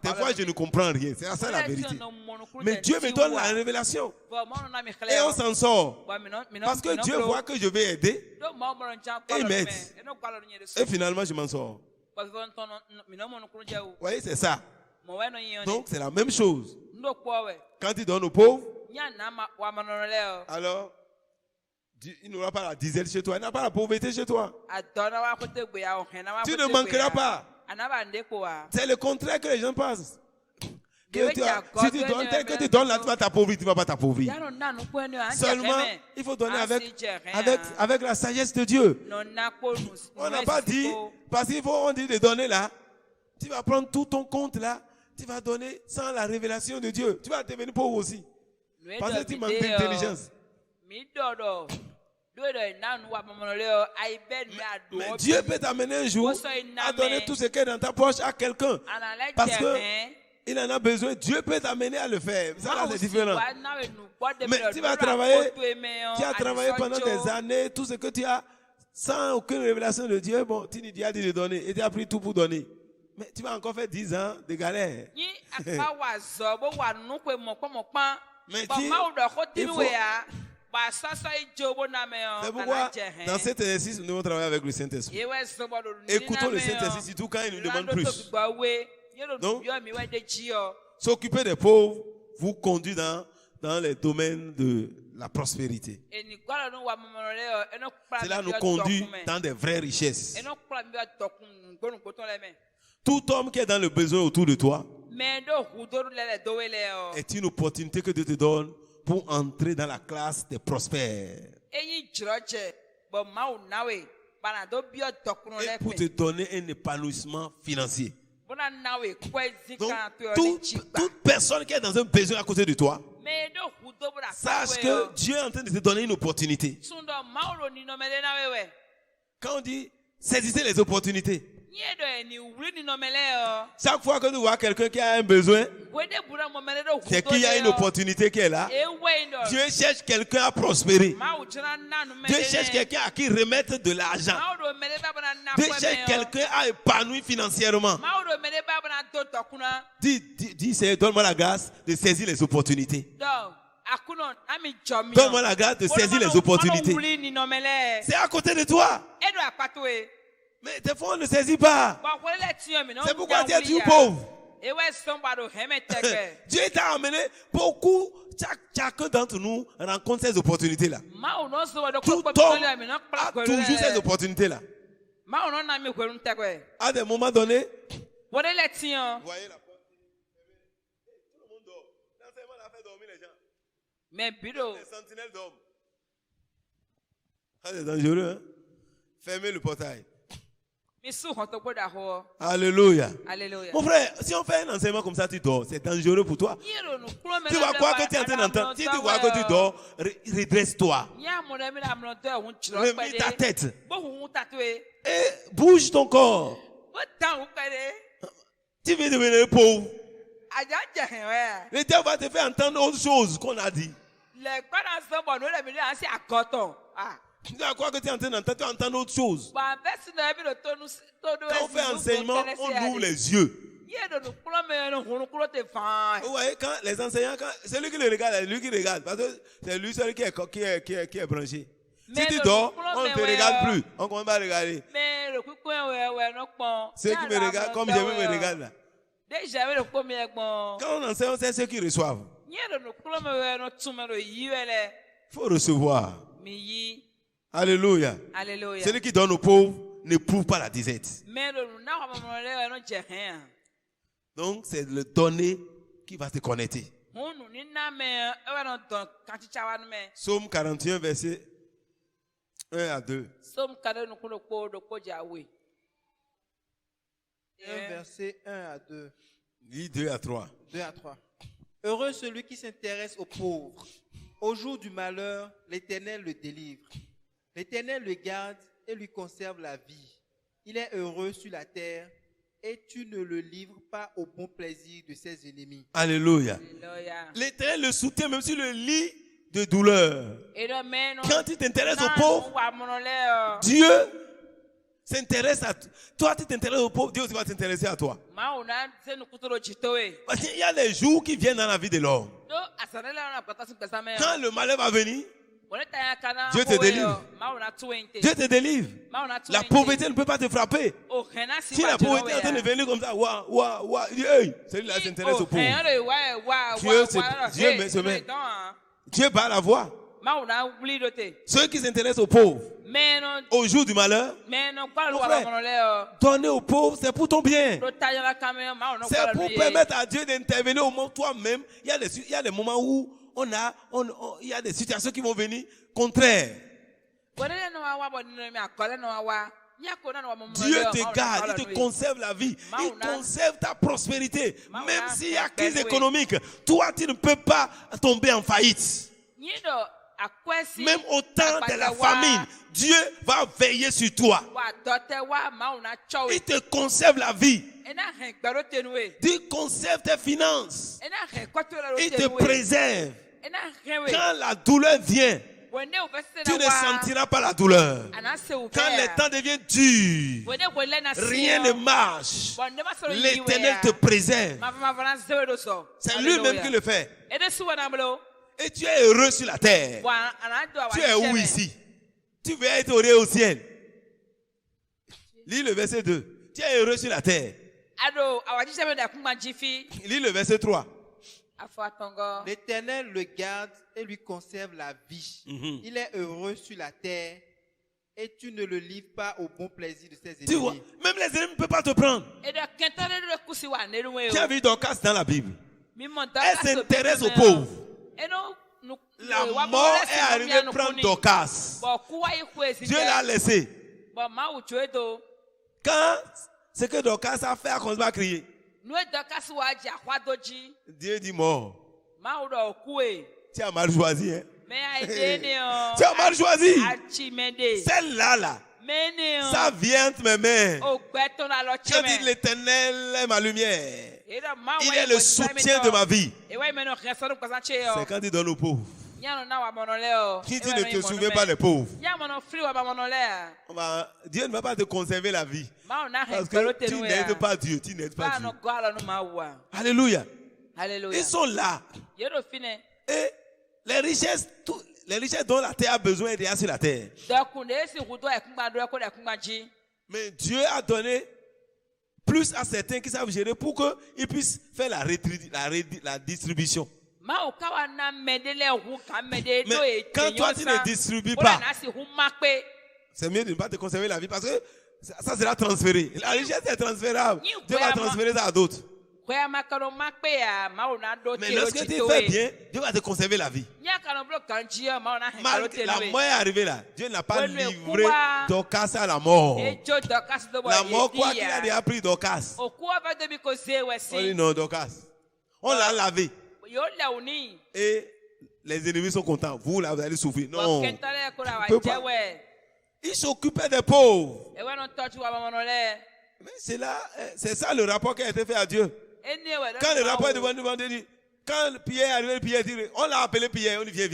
Des fois je ne comprends rien. C'est ça la vérité. Mais Dieu me donne la révélation. Et on s'en sort. Parce que Dieu voit que je vais aider. Et il m'aide. Et finalement je m'en sors. Vous voyez, c'est ça. Donc c'est la même chose. Quand il donne aux pauvres, alors il n'aura pas la disette chez toi, il n'a pas la pauvreté chez toi. Tu ne manqueras pas. C'est le contraire que les gens pensent. Si tu donnes, tel que tu donnes là, tu vas t'appauvrir, tu ne vas pas t'appauvrir. Seulement, il faut donner avec la sagesse de Dieu. On n'a pas dit, parce qu'il faut, on dit de donner là, tu vas prendre tout ton compte là, tu vas donner sans la révélation de Dieu. Tu vas devenir pauvre aussi. Parce que tu manques d'intelligence. Mais Dieu peut t'amener un jour à donner tout ce qui est dans ta poche à quelqu'un. Parce que il en a besoin, Dieu peut t'amener à le faire. Ça, là, c'est différent. Mais tu vas travailler, tu as travaillé pendant des années, tout ce que tu as, sans aucune révélation de Dieu, bon, tu dis, Dieu a dit de donner, et tu as pris tout pour donner. Mais tu vas encore faire 10 ans de galère. Mais il faut... C'est pourquoi, dans cet exercice, nous devons travailler avec le Saint-Esprit. Écoutons le Saint-Esprit, surtout quand il nous demande plus. Donc, s'occuper des pauvres vous conduit dans les domaines de la prospérité. Cela nous conduit dans des vraies richesses. Tout homme qui est dans le besoin autour de toi est une opportunité que Dieu te donne pour entrer dans la classe des prospères. Et pour te donner un épanouissement financier. Donc, toute personne qui est dans un besoin à côté de toi, sache que Dieu est en train de te donner une opportunité. Quand on dit saisissez les opportunités, chaque fois que tu vois quelqu'un qui a un besoin, c'est qu'il y a une opportunité qui est là. Dieu cherche quelqu'un à prospérer. Dieu cherche quelqu'un à qui remettre de l'argent. Dieu cherche quelqu'un à épanouir financièrement. Dis, Seigneur, donne-moi la grâce de saisir les opportunités. Donne-moi la grâce de saisir les opportunités. C'est à côté de toi. Mais des fois, on ne saisit pas. C'est pourquoi Dieu est Dieu pauvre. Dieu t'a amené beaucoup. Chacun d'entre nous rencontre ces opportunités-là. Tout homme a toujours ces opportunités-là. À des moments donnés, vous voyez la porte. Tout le monde dort. L'enseignement a fait dormir les gens. Les sentinelles dorment. C'est dangereux, hein? Fermez le portail. Alléluia. Mon frère, si on fait un enseignement comme ça, tu dors, c'est dangereux pour toi. Tu vas croire que tu es en train d'entendre. Si tu vois que tu dors, redresse-toi. Remets ta tête. Et bouge ton corps. Tu veux devenir pauvre. Le diable va te faire entendre autre chose qu'on a dit. Tu vas croire que tu es en train d'entendre, tu entends autre chose. Quand on fait enseignement, on ouvre les yeux. Vous voyez, quand les enseignants, c'est lui qui le regarde, c'est lui qui regarde, parce que c'est lui seul qui est branché. Si tu dors, on ne te regarde plus, on ne commence pas à regarder. Ceux qui me regardent, comme je me regarde là. Quand on enseigne, c'est ceux qui reçoivent. Il faut recevoir. Alléluia. Celui qui donne aux pauvres n'éprouve pas la disette. Donc, c'est le donner qui va te connecter. Psaume 41, verset 1 à 2. Verset 1 à 2. Lis 2 à 3. 2 à 3. Heureux celui qui s'intéresse aux pauvres. Au jour du malheur, l'Éternel le délivre. L'Éternel le garde et lui conserve la vie. Il est heureux sur la terre et tu ne le livres pas au bon plaisir de ses ennemis. Alléluia. L'Éternel le soutient même sur le lit de douleur. Quand tu t'intéresses aux pauvres, Dieu s'intéresse à toi. Toi, tu t'intéresses aux pauvres, Dieu aussi va t'intéresser à toi. Parce qu'il y a des jours qui viennent dans la vie de l'homme. Quand le malheur va venir, Dieu te délivre. Dieu te délivre. La pauvreté ne peut pas te frapper. Si la pauvreté est en train de venir comme ça, il dit, hey, celui-là s'intéresse aux pauvres. Dieu bat la voix. Ceux qui s'intéressent aux pauvres, au jour du malheur, donner aux pauvres, c'est pour ton bien. C'est pour permettre à Dieu d'intervenir au moment toi-même. Il y a des moments où il y a des situations qui vont venir contraires. Dieu te garde, il te conserve la vie, il conserve ta prospérité. Même s'il y a crise économique, toi tu ne peux pas tomber en faillite. Même au temps de la famine, Dieu va veiller sur toi. Il te conserve la vie. Il conserve tes finances. Il te préserve. Quand la douleur vient, tu ne sentiras pas la douleur. Quand les temps deviennent durs, rien ne marche. L'Éternel te préserve. C'est lui-même qui le fait. Et tu es heureux sur la terre. Tu es où ici? Tu veux être heureux au ciel. Lis le verset 2. Tu es heureux sur la terre. Lis le verset 3. L'Éternel le garde et lui conserve la vie. Il est heureux sur la terre et tu ne le livres pas au bon plaisir de ses ennemis. Tu vois, même les ennemis ne peuvent pas te prendre. Tu as vu Dorcas dans la Bible. Elle s'intéresse aux pauvres. La mort est arrivée prendre Dorcas. Dieu l'a laissé. Quand ce que Dorcas a fait, on va crier. Dieu dit mort. Tu as mal choisi, hein? Tu as mal choisi. Celle-là, là. Ça vient entre mes mains. Je dis l'Éternel est ma lumière. Il est le soutien de ma vie. C'est quand il donne aux pauvres. Qui dit ne te souviens pas des pauvres? Dieu ne va pas te conserver la vie. Parce que tu n'aides pas Dieu. Tu n'aides pas Dieu. Alléluia. Ils sont là. Et les richesses dont la terre a besoin déjà sur la terre. Mais Dieu a donné plus à certains qui savent gérer pour qu'ils puissent faire la distribution. Mais quand toi tu ne distribues pas, c'est mieux de ne pas te conserver la vie parce que ça sera transféré. La richesse est transférable. Dieu va transférer ça à d'autres. Mais lorsque tu fais bien, Dieu va te conserver la vie. La mort est arrivée là. Dieu n'a pas livré Dorcas à la mort. La mort, quoi qu'il a déjà pris Dorcas. On dit non, Dorcas. On l'a lavé. Et les ennemis sont contents. Vous là, vous allez souffrir. Non. Il s'occupait des pauvres. Mais c'est ça le rapport qui a été fait à Dieu. Quand le rapport est devant nous, on dit, quand Pierre est arrivé, Pierre dit, on l'a appelé Pierre, on dit viens.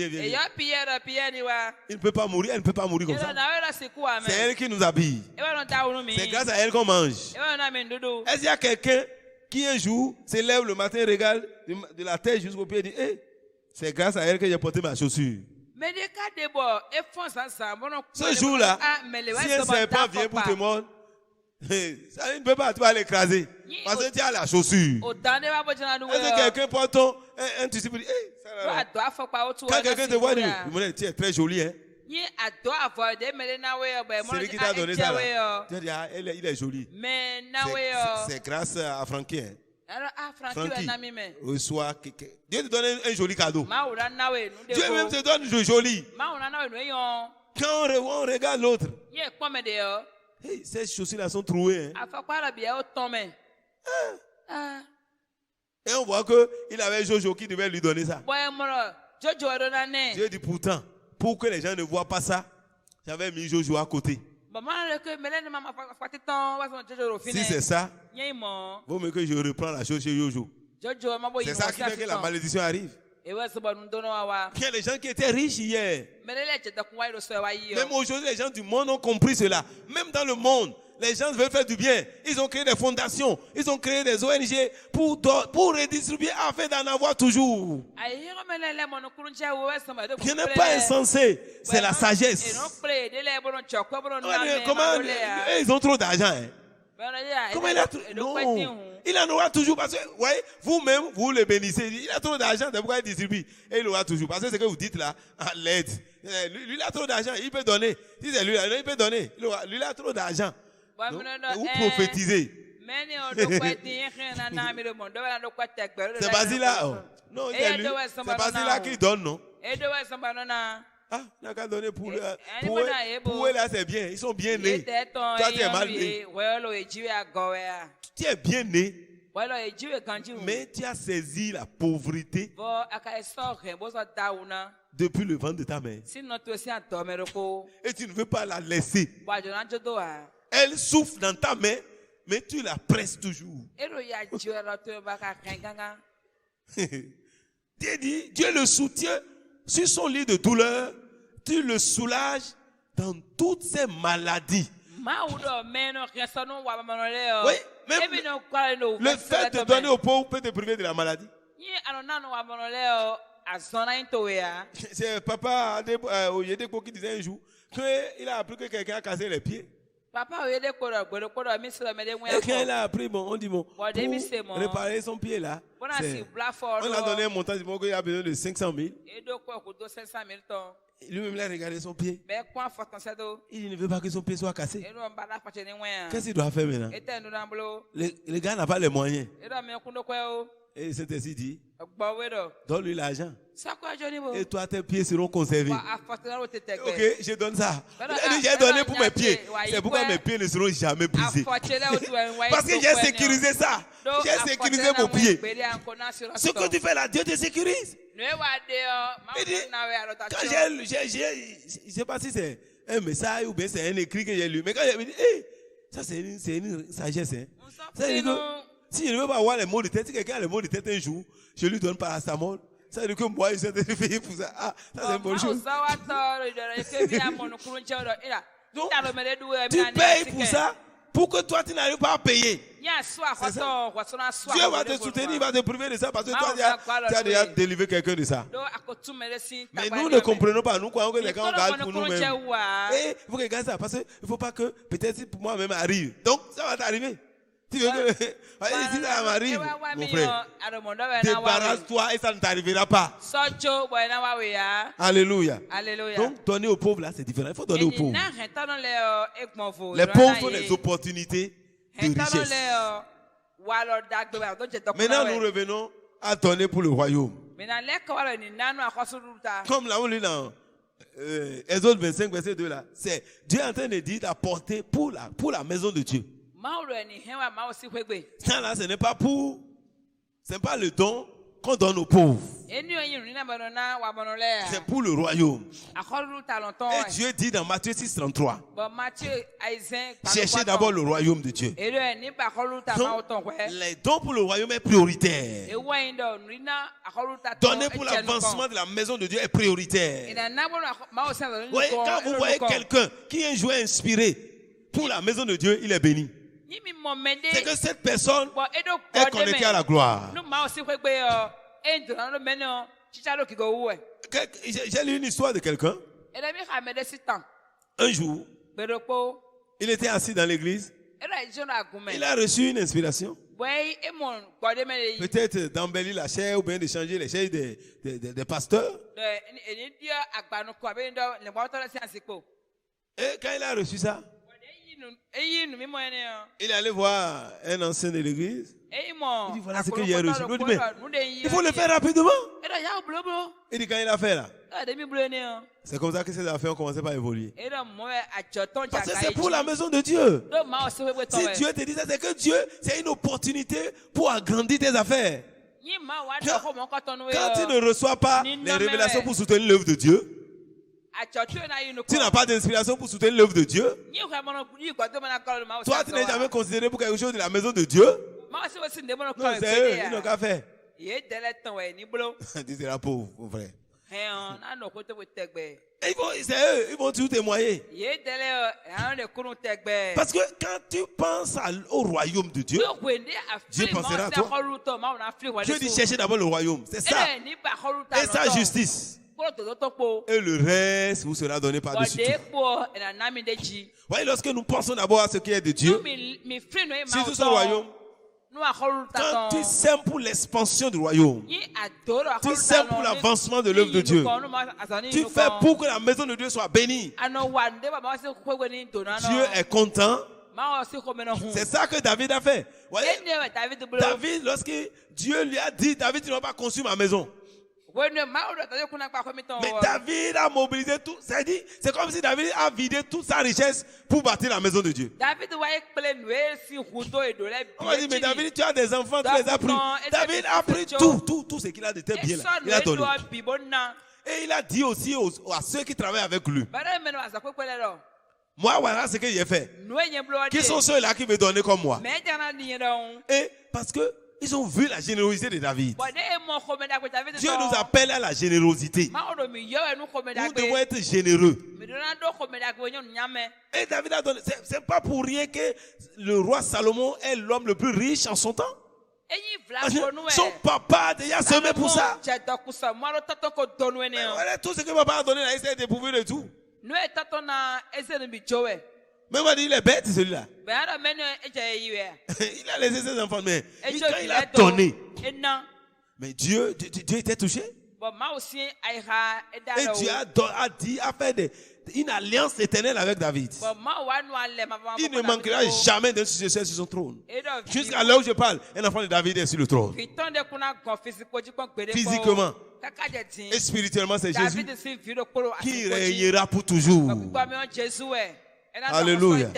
Il ne peut pas mourir, elle ne peut pas mourir comme ça. C'est elle qui nous habille. C'est grâce à elle qu'on mange. Est-ce qu'il y a quelqu'un qui un jour se lève le matin, regarde de la tête jusqu'au pied et dit, c'est grâce à elle que j'ai porté ma chaussure. Ce jour-là, si un serpent vient pour te mordre, ça ne peut pas, tu vas l'écraser. Parce que tu as la chaussure. Est-ce que quelqu'un porte un tissu pour dire, quand quelqu'un te voit, il dit, tu es très jolie, hein? C'est lui qui t'a donné ça. Tu as dit, il est joli. C'est grâce à Francky. Hein? Francky, reçois Dieu te donne un joli cadeau. Dieu même te donne du joli. Quand on regarde l'autre, ces chaussures-là sont trouées. Hein? Et on voit qu'il avait Jojo qui devait lui donner ça. Dieu dit pourtant, pour que les gens ne voient pas ça, j'avais mis Jojo à côté. Si c'est ça, vaut mieux que je reprends la chose chez Jojo. C'est ça qui fait que la malédiction arrive. Il y a des gens qui étaient riches hier. Même aujourd'hui, les gens du monde ont compris cela. Même dans le monde, les gens veulent faire du bien. Ils ont créé des fondations. Ils ont créé des ONG pour redistribuer afin d'en avoir toujours. Ce n'est pas insensé. C'est la sagesse. Comment ils ont trop d'argent, hein? Comment il a trop? Non. Il en aura toujours parce que, ouais, vous-même, vous le bénissez. Il a trop d'argent, c'est pourquoi il distribue. Et il aura toujours. Parce que ce que vous dites là, à l'aide. Lui, il a trop d'argent, il peut donner. Si c'est lui, il peut donner. Lui, il a trop d'argent. Vous prophétisez. C'est Basile-là. Oh. Non, c'est lui. C'est Basile-là qui donne, non? Ah, il n'a qu'à donner pour eux. Pour eux, là, c'est bien. Ils sont bien nés. Toi, tu es mal né. Tu es bien né. Mais tu as saisi la pauvreté depuis le ventre de ta mère. Sinon, tu aussi un tomero. Et tu ne veux pas la laisser. Bah, je n'en ai pas. Elle souffle dans ta main, mais tu la presses toujours. Dieu dit, Dieu le soutient sur son lit de douleur. Tu le soulages dans toutes ses maladies. Oui, même le fait de donner aux pauvres peut te priver de la maladie. C'est papa Oyedepo qui disait un jour qu'il a appris que quelqu'un a cassé les pieds. Et quand il a appris, bon, on dit bon, pour réparer son pied là, on a donné un montant, il a besoin de 500 000. Lui-même, il a regardé son pied. Il ne veut pas que son pied soit cassé. Qu'est-ce qu'il doit faire maintenant? Le gars n'a pas les moyens. Et c'est ainsi dit, donne-lui l'argent. Et toi, tes pieds seront conservés. Ok, je donne ça. J'ai donné pour mes pieds. C'est pourquoi mes pieds ne seront jamais brisés. Parce que j'ai sécurisé ça. J'ai sécurisé mon pied. Ce que tu fais là, Dieu te sécurise. Il dit, quand je ne sais pas si c'est un message ou bien c'est un écrit que j'ai lu, mais quand j'ai dit, hey, ça c'est une sagesse. Hein. Ça veut dire que si je ne veux pas avoir les maux de tête, si quelqu'un a les maux de tête un jour, je lui donne paracétamol. Ça veut dire que moi, je suis payé pour ça. Ah, ça c'est une bonne chose. Donc, tu payes pour ça pour que toi, tu n'arrives pas à payer. C'est ça. Dieu va te soutenir, il va te priver de ça parce que toi, tu as déjà délivré quelqu'un de ça. Mais nous ne comprenons pas. Nous croyons que les gens gardent pour nous-mêmes. Et il faut que regarder ça parce qu'il ne faut pas que peut-être pour moi-même arrive. Donc, ça va t'arriver. Tu veux que si ça m'arrive, mon frère, débarrasse-toi et ça ne t'arrivera pas. Alléluia. Donc, donner aux pauvres, là, c'est différent. Il faut donner aux pauvres. Les pauvres ont les opportunités de richesse. Maintenant, nous revenons à donner pour le royaume. Comme là, on lit dans Exode 25, verset 2, là, c'est Dieu est en train de dire d'apporter pour la maison de Dieu. Ça là, ce n'est pas le don qu'on donne aux pauvres. C'est pour le royaume. Et Dieu dit dans Matthieu 6, 33, cherchez d'abord le royaume de Dieu. Donc, les dons pour le royaume est prioritaire. Donner pour l'avancement de la maison de Dieu est prioritaire. Oui, quand vous voyez quelqu'un qui est un joueur inspiré pour la maison de Dieu, il est béni. C'est que cette personne est connectée à la gloire. J'ai lu une histoire de quelqu'un. Un jour, il était assis dans l'église. Il a reçu une inspiration. Peut-être d'embellir la chair ou bien de changer les chairs des pasteurs. Et quand il a reçu ça, il est allé voir un ancien de l'église. Il dit voilà ce que j'ai reçu. Il dit mais il faut le faire rapidement. Il dit quand il a fait là. C'est comme ça que ces affaires ont commencé par évoluer. Parce que c'est pour la maison de Dieu. Si Dieu te dit ça, c'est que Dieu, c'est une opportunité pour agrandir tes affaires. Quand tu ne reçois pas les révélations pour soutenir l'œuvre de Dieu, tu n'as pas d'inspiration pour soutenir l'œuvre de Dieu. Toi, tu n'es jamais considéré pour quelque chose de la maison de Dieu. Non, c'est eux, ils n'ont qu'à faire. Tu seras pauvre, mon frère. C'est eux, ils vont toujours témoigner. Parce que quand tu penses au royaume de Dieu, Dieu pensera à toi. Dieu dit chercher d'abord le royaume. C'est ça. Et sa justice. Et le reste vous sera donné par-dessus tout. Voyez, lorsque nous pensons d'abord à ce qui est de Dieu, surtout ce royaume, quand tu sèmes pour l'expansion du royaume, tu sèmes pour l'avancement de l'œuvre de Dieu, tu fais pour que la maison de Dieu soit bénie. Dieu est content. C'est ça que David a fait. Voyez, David, lorsque Dieu lui a dit, David, tu ne vas pas construire ma maison. Mais David a mobilisé tout. C'est comme si David a vidé toute sa richesse pour bâtir la maison de Dieu. On va dire, mais David, tu as des enfants, tu les as pris. David a pris tout ce qu'il a de tes biens là. Il a donné. Et il a dit aussi à ceux qui travaillent avec lui. Bara meno azakwe lelo. Moi, voilà ce que j'ai fait. Noe nyeblo ade. Qui sont ceux-là qui me donnaient comme moi? Me jana ni don. Et parce que ils ont vu la générosité de David. Bo de mo ko me da ko David. Dieu nous appelle à la générosité. Ma odo mi yo enu ko me da Nous ko. devons être généreux. Mi dona do ko me da ko nyon nyame. Et David a donné. C'est pas pour rien que le roi Salomon est l'homme le plus riche en son temps. Eyi vla ko nu e. Son papa a déjà semé pour ça. Je dokusa mo lo tato ko donu ene. Voilà, tout ce que papa a donné, il s'est dépourvu de tout. Noe tato na eze ni bi jowe. Même on dit il est bête celui-là. Ben ara meno eje yiwe. Il a laissé ses enfants, mais Ejo quand il a donné, Ena. mais Dieu était touché. Bon ma aussi ai ha eda Et lo. Dieu a dit, a fait une alliance éternelle avec David. Bon ma wa nu ale ma va. Il ne manquera jamais d'un successeur sur son trône. Jusqu'à l'heure où je parle, un enfant de David est sur le trône. Physiquement et spirituellement, c'est Jésus qui régnera pour toujours. Alléluia.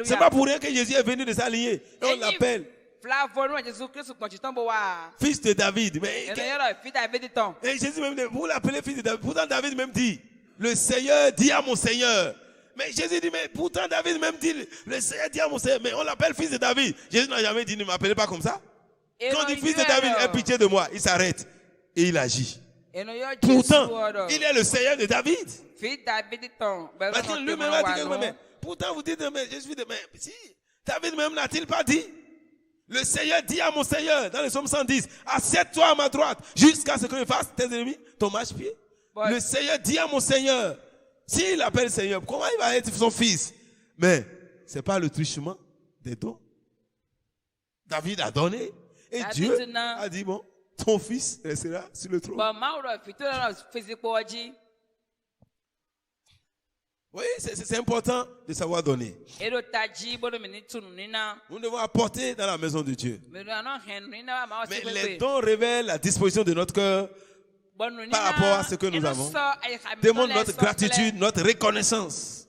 C'est pas pour rien que Jésus est venu de sa lignée. Et on l'appelle fils de David. Mais et Jésus même, vous l'appelez fils de David. Pourtant, David même dit, le Seigneur dit à mon Seigneur. Mais Jésus dit, mais pourtant David même dit, le Seigneur dit à mon Seigneur, mais on l'appelle fils de David. Jésus n'a jamais dit, ne m'appelez pas comme ça. Quand on dit fils de David, aie pitié de moi, il s'arrête et il agit. Pourtant, il est le Seigneur de David. Maintenant, lui-même a dit, mais pourtant vous dites, mais je suis de... Mais si, David même n'a-t-il pas dit? Le Seigneur dit à mon Seigneur, dans le psaume 110, assieds-toi à ma droite, jusqu'à ce que je fasse tes ennemis ton marche-pied. Le Seigneur dit à mon Seigneur, s'il appelle Seigneur, comment il va être son fils? Mais ce n'est pas le truchement des dons. David a donné. Et Dieu a dit, bon, ton fils restera sur le trône. Oui, c'est important de savoir donner. Nous devons apporter dans la maison de Dieu. Mais les dons révèlent la disposition de notre cœur par rapport à ce que nous avons. Démontre notre gratitude, notre reconnaissance.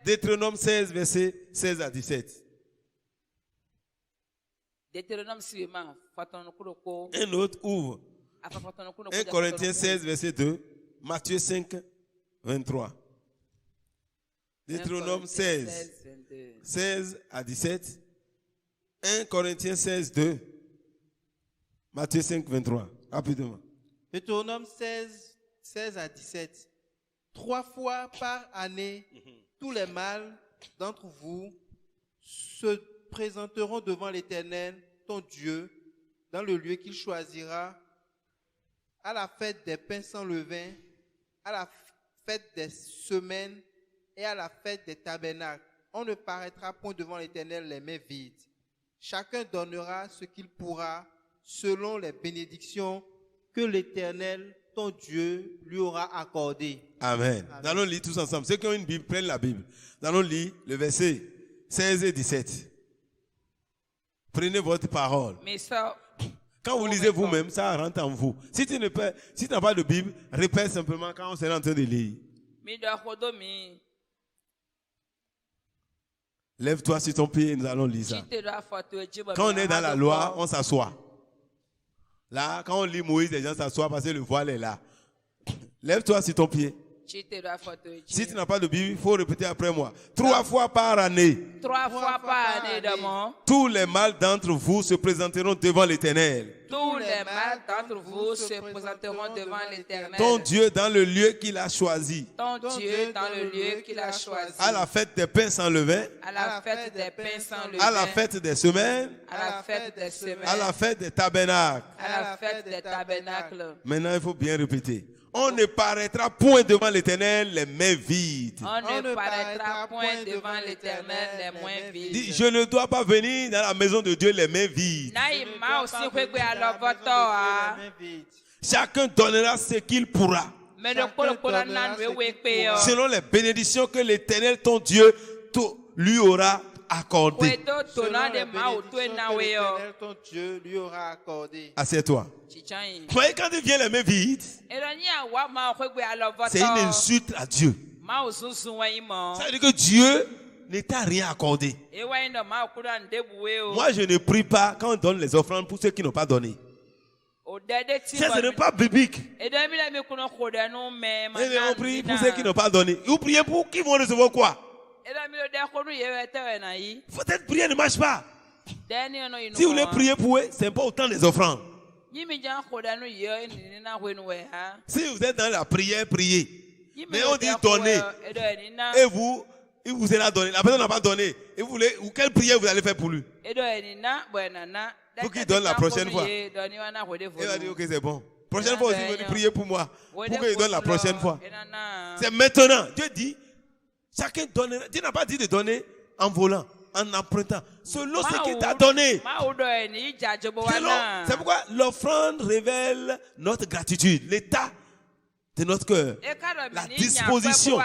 Deutéronome 16, versets 16 à 17. Un autre ouvre. 1 Corinthiens 16, verset 2. Matthieu 5, 23. Deutéronome 16, 16 à 17. 1 Corinthiens 16, 2. Matthieu 5, 23. Rapidement. Deutéronome 16, 16 à 17. 3 fois par année, tous les mâles d'entre vous se présenteront devant l'Éternel, ton Dieu, dans le lieu qu'il choisira, à la fête des pains sans levain, à la fête des semaines et à la fête des tabernacles. On ne paraîtra point devant l'Éternel les mains vides. Chacun donnera ce qu'il pourra selon les bénédictions que l'Éternel, ton Dieu, lui aura accordées. Amen. Nous allons lire tous ensemble. Ceux qui ont une Bible, prennent la Bible. Nous allons lire le verset 16 et 17. Prenez votre parole. Quand vous lisez vous-même, ça rentre en vous. Si tu n'as pas de Bible, répète simplement quand on sera en train de lire. Lève-toi sur ton pied et nous allons lire ça. Quand on est dans la loi, on s'assoit. Là, quand on lit Moïse, les gens s'assoient parce que le voile est là. Lève-toi sur ton pied. Si tu n'as pas de Bible, il faut répéter après moi. 3 fois par année. 3 fois par année, tous les mâles d'entre vous se présenteront devant l'Éternel. Tous les mâles d'entre vous se présenteront devant l'Éternel. Ton Dieu dans le lieu qu'il a choisi. Ton Dieu dans le lieu qu'il a choisi. À la fête des pains sans levain. À la fête des pains sans levain. À la fête des semaines. À la fête des semaines. À la fête des tabernacles. À la fête des tabernacles. Maintenant, il faut bien répéter. On ne paraîtra point devant l'Éternel les mains vides. On ne paraîtra point devant l'Éternel les mains vides. Dis, je ne dois pas venir dans la maison de Dieu les mains vides. Chacun donnera ce qu'il pourra. Selon les bénédictions que l'Éternel, ton Dieu, lui aura accordées. Assieds-toi. Vous voyez, quand il vient les mains vides, c'est une insulte à Dieu. Ça veut dire que Dieu ne t'a rien accordé. Moi, je ne prie pas quand on donne les offrandes pour ceux qui n'ont pas donné. Ça, ce n'est pas biblique. Et on prie pour ceux qui n'ont pas donné. Vous priez pour qui vont recevoir quoi? Peut-être prier ne marche pas. Si vous voulez prier pour eux, c'est pas autant des offrandes. Si vous êtes dans la prière, priez. Mais on dit donner. Et vous, il vous a donné. La personne n'a pas donné. Et vous voulez, ou quelle prière vous allez faire pour lui? Pour qu'il donne la prochaine fois. Il va dire, ok, c'est bon. Prochaine fois aussi, venez prier pour moi. Pour qu'il donne la prochaine fois. C'est maintenant. Dieu dit, chacun donne. Dieu n'a pas dit de donner en volant, en empruntant. Selon ce qu'il t'a donné. C'est pourquoi l'offrande révèle notre gratitude, l'état de notre cœur, la disposition.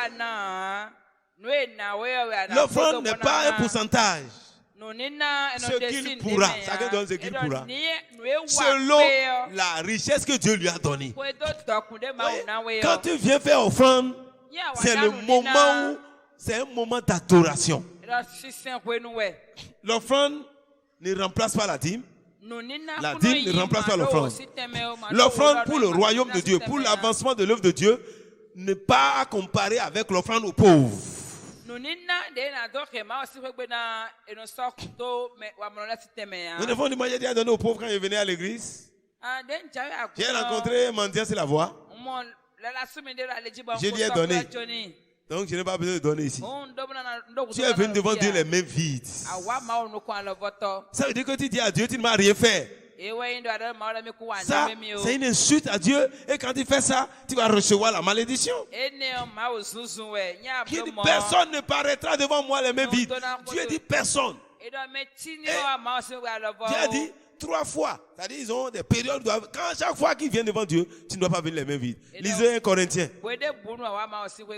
L'offrande n'est pas un pourcentage. Ce qu'il pourra, chacun donne ce qu'il pourra, selon la richesse que Dieu lui a donnée. Quand tu viens faire offrande, c'est le moment où c'est un moment d'adoration. L'offrande ne remplace pas la dîme. La dîme ne remplace pas l'offrande. L'offrande pour le royaume de Dieu, pour l'avancement de l'œuvre de Dieu, n'est pas comparée avec l'offrande aux pauvres. Nous devons demander à donner aux pauvres quand ils venaient à l'église. J'ai rencontré un mendiant sur la voie. Je lui ai donné. Donc je n'ai pas besoin de donner ici. Tu es venu devant Dieu les mains vides. Ça veut dire que tu dis à Dieu, tu ne m'as rien fait. Ça, c'est une insulte à Dieu. Et quand tu fais ça, tu vas recevoir la malédiction. Qui dit, personne ne paraîtra devant moi les mains vides. Dieu dit personne. Et Dieu a dit 3 fois. C'est-à-dire ils ont des périodes. Quand chaque fois qu'ils viennent devant Dieu, tu ne dois pas venir les mains vides. Lisez 1 Corinthiens.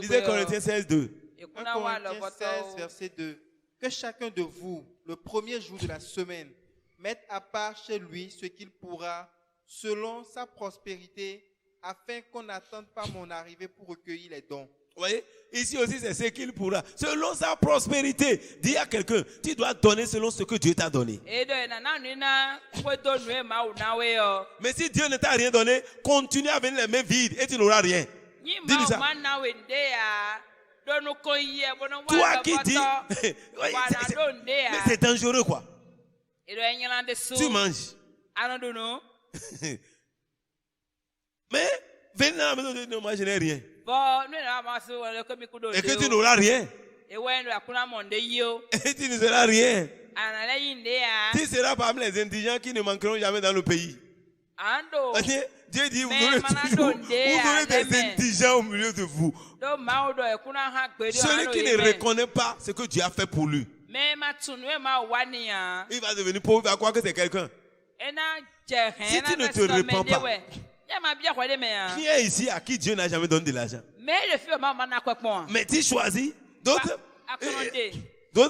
Lisez Corinthiens 16, 2. 1 Corinthiens 16, verset 2. Que chacun de vous, le premier jour de la semaine, mette à part chez lui ce qu'il pourra, selon sa prospérité, afin qu'on n'attende pas mon arrivée pour recueillir les dons. Vous voyez, ici aussi c'est ce qu'il pourra. Selon sa prospérité, dis à quelqu'un, tu dois donner selon ce que Dieu t'a donné. Mais si Dieu ne t'a rien donné, continue à venir les mains vides et tu n'auras rien. Dis ça. Toi qui dis, mais c'est dangereux quoi. Tu manges. Mais venez à la maison de Dieu, moi je n'ai rien. Et que tu n'auras rien. Et tu ne seras rien. Tu seras parmi les indigents qui ne manqueront jamais dans le pays. Dieu dit, vous aurez des indigents au milieu de vous. Celui qui ne reconnaît pas ce que Dieu a fait pour lui, il va devenir pauvre, il va croire que c'est quelqu'un. Si tu ne te répands pas, qui est ici à qui Dieu n'a jamais donné de l'argent? Mais tu choisis. D'autres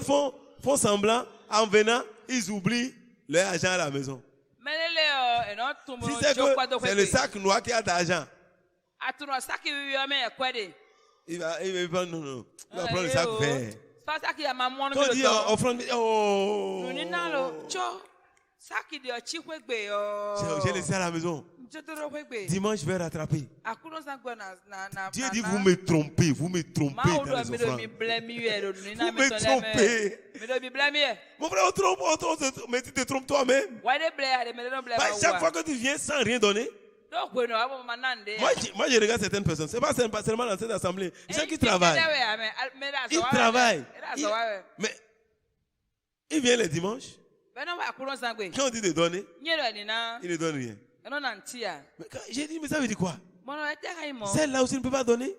font semblant, en venant, ils oublient leur argent à la maison. Si c'est que c'est le sac noir qui a d'argent, il va prendre le sac vert. Quand on dit offrande, j'ai laissé à la maison. Dimanche, je vais rattraper. Dieu dit, vous me trompez dans les offrandes. Vous me trompez. Mon frère, on trompe, mais tu te trompes toi-même. Chaque fois que tu viens sans rien donner, moi je regarde certaines personnes, c'est pas seulement dans cette assemblée, les gens qui travaillent. Ils travaillent. Mais ils viennent les dimanches. Quand on dit de donner, ils ne donnent rien. Mais j'ai dit, mais ça veut dire quoi? Celle-là aussi ne peut pas donner.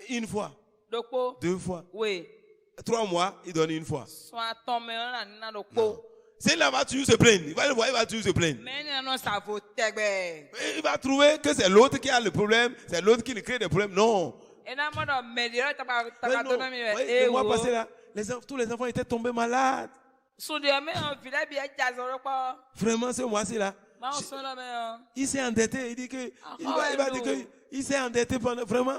Une fois, 2 fois, 3 mois, il donne une fois. Celle-là va toujours se plaindre. Il va le voir, il va toujours se plaindre. Il va trouver que c'est l'autre qui a le problème, c'est l'autre qui crée des problèmes. Non. Le mois passé, là, tous les enfants étaient tombés malades. Vraiment, ce mois-ci là, il s'est endetté. Il dit que il va dire que il s'est endetté pendant vraiment.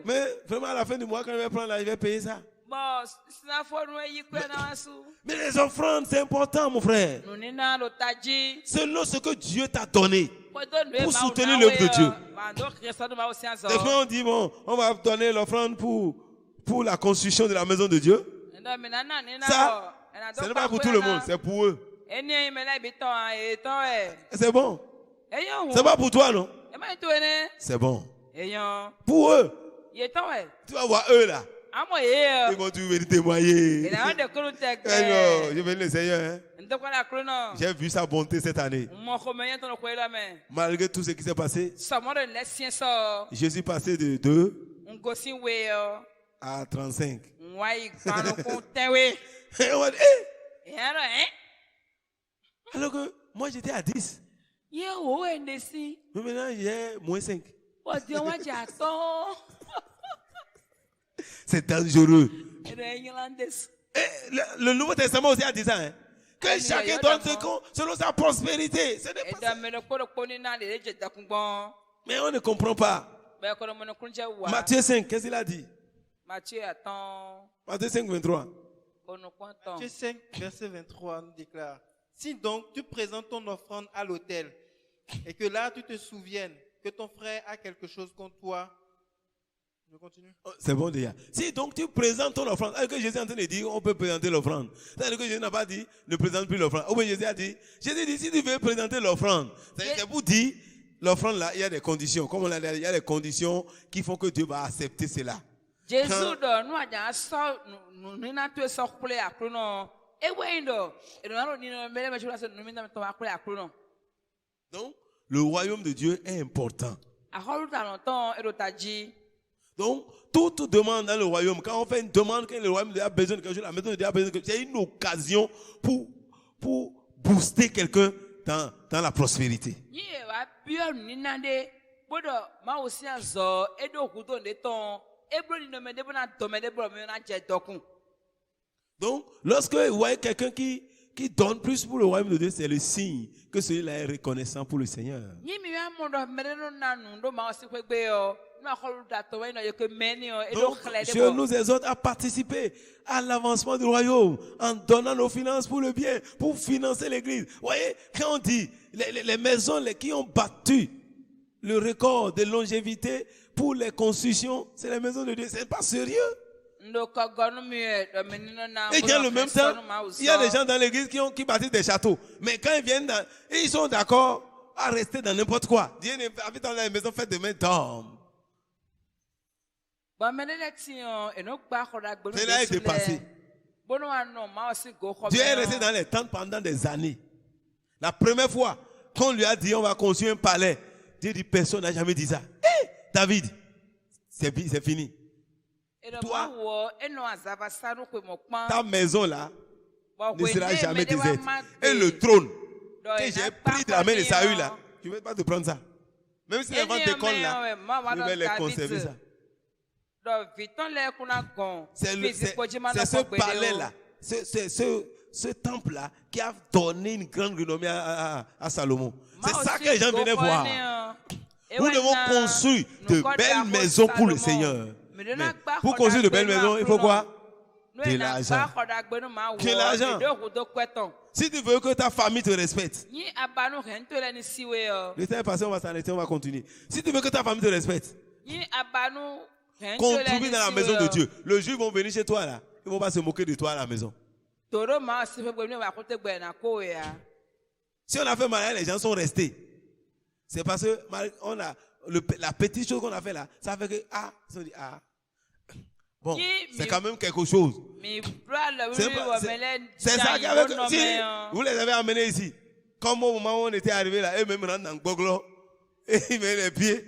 Mais vraiment à la fin du mois, quand il va prendre là, il va payer ça. Bon, sinafo no yi kwe na wasu. Mais les offrandes, c'est important, mon frère. Nunina lotaji. Selon ce que Dieu t'a donné pour soutenir soutenir l'œuvre de Dieu. Des fois, on dit, bon, on va donner l'offrande pour la construction de la maison de Dieu. Ça, ce n'est pas pour tout le monde, c'est pour eux. C'est bon. C'est pas pour toi, non? C'est bon. Pour eux. Tu vas voir eux là. Ils vont toujours venir témoigner. Je vais le Seigneur. Hein. J'ai vu sa bonté cette année. Malgré tout ce qui s'est passé, je suis passé de 2 à 35. Et on va dire, alors que moi j'étais à 10. Mais maintenant j'ai moins 5. C'est dangereux. Et le Nouveau Testament aussi a dit ça. Hein? Que chacun donne selon sa prospérité. Ce n'est pas ça. Mais on ne comprend pas. Matthieu 5, qu'est-ce qu'il a dit? Matthieu 5, 23. Matthieu 5, verset 23 nous déclare: si donc tu présentes ton offrande à l'autel et que là tu te souviennes que ton frère a quelque chose contre toi, je continue. C'est bon déjà. Si donc tu présentes ton offrande, alors que Jésus est en train de dire on peut présenter l'offrande. C'est-à-dire que Jésus n'a pas dit ne présente plus l'offrande. Ou bien Jésus dit si tu veux présenter l'offrande, c'est pour dire l'offrande là, il y a des conditions. Comme on l'a dit, il y a des conditions qui font que Dieu va accepter cela. Jésus donc, le royaume de Dieu est important. Donc, toute demande dans le royaume, quand on fait une demande, quand le royaume a besoin de quelque chose, la maison de Dieu a besoin de quelque chose, c'est une occasion pour booster quelqu'un dans la prospérité. Donc, lorsque vous voyez quelqu'un qui donne plus pour le royaume de Dieu, c'est le signe que celui-là est reconnaissant pour le Seigneur. Donc, je nous exhorte à participer à l'avancement du royaume en donnant nos finances pour le bien, pour financer l'église. Vous voyez, quand on dit les maisons qui ont battu le record de longévité pour les constructions, c'est les maisons de Dieu. C'est pas sérieux. Et dans le même temps, il y a des gens dans l'église qui bâtissent des châteaux. Mais quand ils viennent, ils sont d'accord à rester dans n'importe quoi. Dieu habite dans la maison faite de main d'homme. Cela est dépassé. Dieu est resté dans les tentes pendant des années. La première fois qu'on lui a dit on va construire un palais, Dieu dit personne n'a jamais dit ça. Hey, David, c'est fini. Toi, ta maison là ne sera jamais déserte. Et le trône que j'ai pris de la main de Saül là, tu ne veux pas te prendre ça. Même si les vents décollent là, je vais les conserver ça. C'est ce palais là, ce temple là qui a donné une grande renommée à Salomon. C'est ça que les gens venaient voir. Nous devons construire de belles maisons pour le Seigneur. Mais pour construire de belles maisons, il faut quoi? De l'argent. Que l'argent. Si tu veux que ta famille te respecte. Le temps est passé, on va s'arrêter, on va continuer. Si tu veux que ta famille te respecte, contribue dans la maison de Dieu. Le jour ils vont venir chez toi là, ils ne vont pas se moquer de toi à la maison. Si on a fait mariage, les gens sont restés. C'est parce que on a la petite chose qu'on a fait là, ça fait que ils ont dit bon, c'est quand même quelque chose. C'est ça qui avait si vous les avez amenés ici. Comme au moment où on était arrivé là, eux-mêmes rentrent dans le Gboglo et ils mettent les pieds.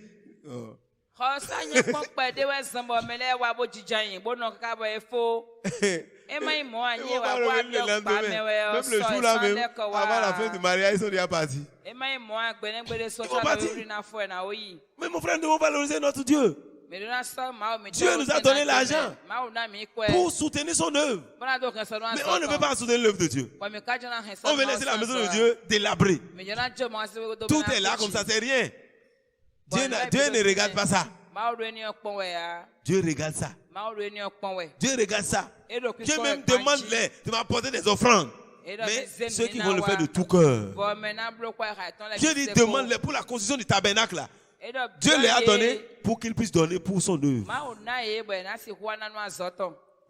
Même le jour là même, avant la fin du mariage, ils sont déjà partis. Ils vont partir. Mais mon frère, nous devons valoriser notre Dieu. Dieu nous a donné l'argent pour soutenir son œuvre. Mais on ne peut pas soutenir l'œuvre de Dieu. On veut laisser la maison de Dieu délabrée. Tout est là comme ça, c'est rien. Dieu ne regarde pas ça. Dieu regarde ça. Dieu regarde ça. Dieu même demande-les de m'apporter des offrandes. Mais ceux qui vont le faire de tout cœur. Dieu dit demande-les pour la construction du tabernacle là. Dieu les a donné pour qu'ils puissent donner pour son œuvre.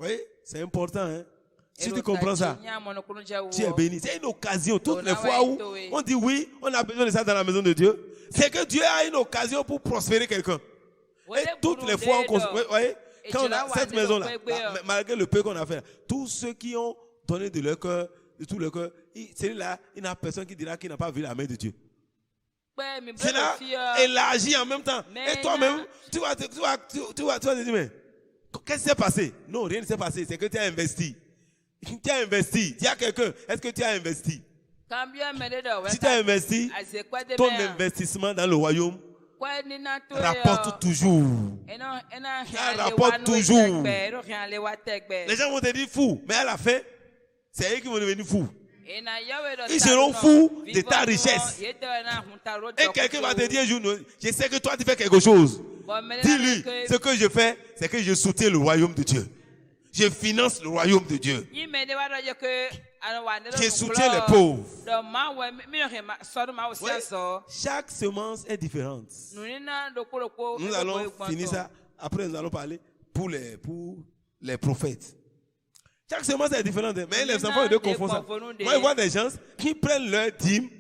Oui, c'est important. Hein? Si tu comprends ça, tu es béni. C'est une occasion. Toutes les fois où on dit oui, on a besoin de ça dans la maison de Dieu, c'est que Dieu a une occasion pour prospérer quelqu'un. Et toutes les fois, quand on a cette maison-là, malgré le peu qu'on a fait, tous ceux qui ont donné de leur cœur, de tout leur cœur, celui-là, il n'y a personne qui dira qu'il n'a pas vu la main de Dieu. C'est là, élargi en même temps. Et toi-même, tu vas te dire, mais qu'est-ce qui s'est passé? Non, rien ne s'est passé, c'est que tu as investi. Tu as investi. Il y a quelqu'un, est-ce que tu as investi? Si tu as investi, ton investissement dans le royaume rapporte toujours. Ça rapporte toujours. Les gens vont te dire fou, mais à la fin, c'est eux qui vont devenir fous. Ils seront fous de ta richesse. Et quelqu'un va te dire un jour, je sais que toi tu fais quelque chose. Dis-lui, ce que je fais, c'est que je soutiens le royaume de Dieu. Je finance le royaume de Dieu. Je soutiens les pauvres. Oui, chaque semence est différente. Nous allons finir ça. Après, nous allons parler pour les prophètes. Chaque semence est différente. Mais les enfants de confondent ça. Moi, je vois des gens qui prennent leur dîme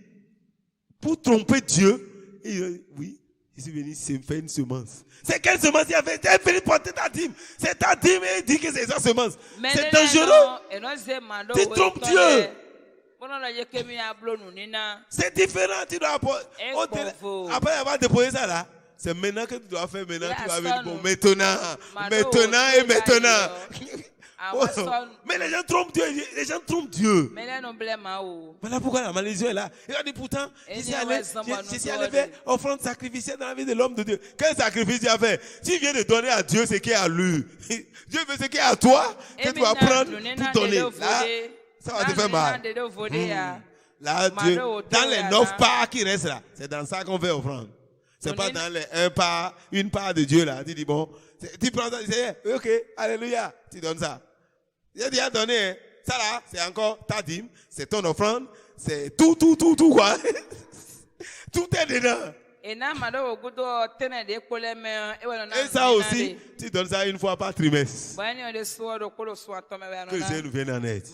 pour tromper Dieu. Et oui, je suis venu faire une semence. C'est quelle semence il a fait? Tu es venu porter ta dîme. C'est ta dîme et il dit que c'est sa semence. C'est dangereux. Tu trompes Dieu. C'est différent. Tu dois après avoir déposé ça là, c'est maintenant que tu dois faire. Maintenant, tu vas venir. Bon, maintenant et maintenant. Mais les gens trompent Dieu. Les gens trompent Dieu. Voilà pourquoi la malédiction est là. Et on dit pourtant, je suis allé faire offrande sacrificielle dans la vie de l'homme de Dieu. Quel sacrifice tu as fait? Tu viens de donner à Dieu ce qui est à lui. Dieu veut ce qui est à toi, que tu vas prendre pour donner. Là, ça va te faire mal. Là, Dieu, dans les 9 parts qui restent là, c'est dans ça qu'on fait offrande. C'est pas dans les une part de Dieu là. Tu dis bon, tu prends ça, tu dis ok, alléluia, tu donnes ça. J'ai déjà donné, ça là, c'est encore ta dîme, c'est ton offrande, c'est tout quoi. Tout est dedans. Et ça aussi, tu donnes ça une fois par trimestre. Que Dieu nous vienne en aide.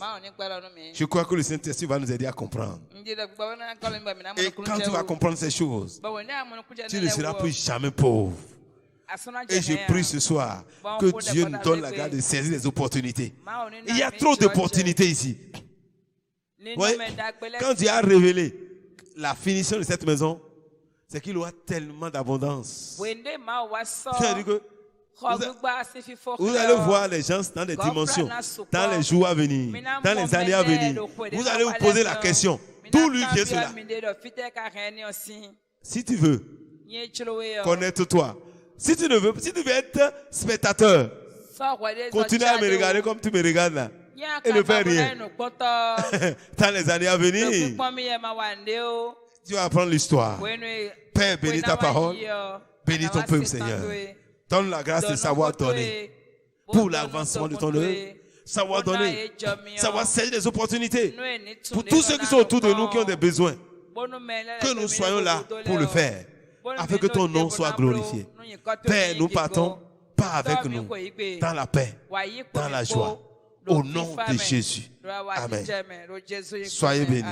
Je crois que le Saint-Esprit va nous aider à comprendre. Et quand tu vas comprendre ces choses, tu ne seras plus jamais pauvre. Et je prie ce soir que Dieu nous donne la grâce de saisir les opportunités. Il y a trop d'opportunités ici. Ouais. Quand Dieu a révélé la finition de cette maison, c'est qu'il aura tellement d'abondance. C'est-à-dire que vous allez voir les gens dans des dimensions, dans les jours à venir, dans les années à venir. Vous allez vous poser la question, d'où lui vient cela? Si tu veux, connecte-toi. Si tu veux être spectateur, continue à me regarder comme tu me regardes là. Et ne fais rien. Dans les années à venir, tu vas apprendre l'histoire. Père, bénis ta parole. Bénis ton peuple, Seigneur. Donne la grâce de savoir donner pour l'avancement de ton œuvre. Savoir donner. Savoir saisir des opportunités. Pour tous ceux qui sont autour de nous qui ont des besoins. Que nous soyons là pour le faire. Afin que ton nom soit glorifié. Père, nous partons pas avec nous. Dans la paix. Dans la joie. Au nom de Jésus. Amen. Soyez bénis.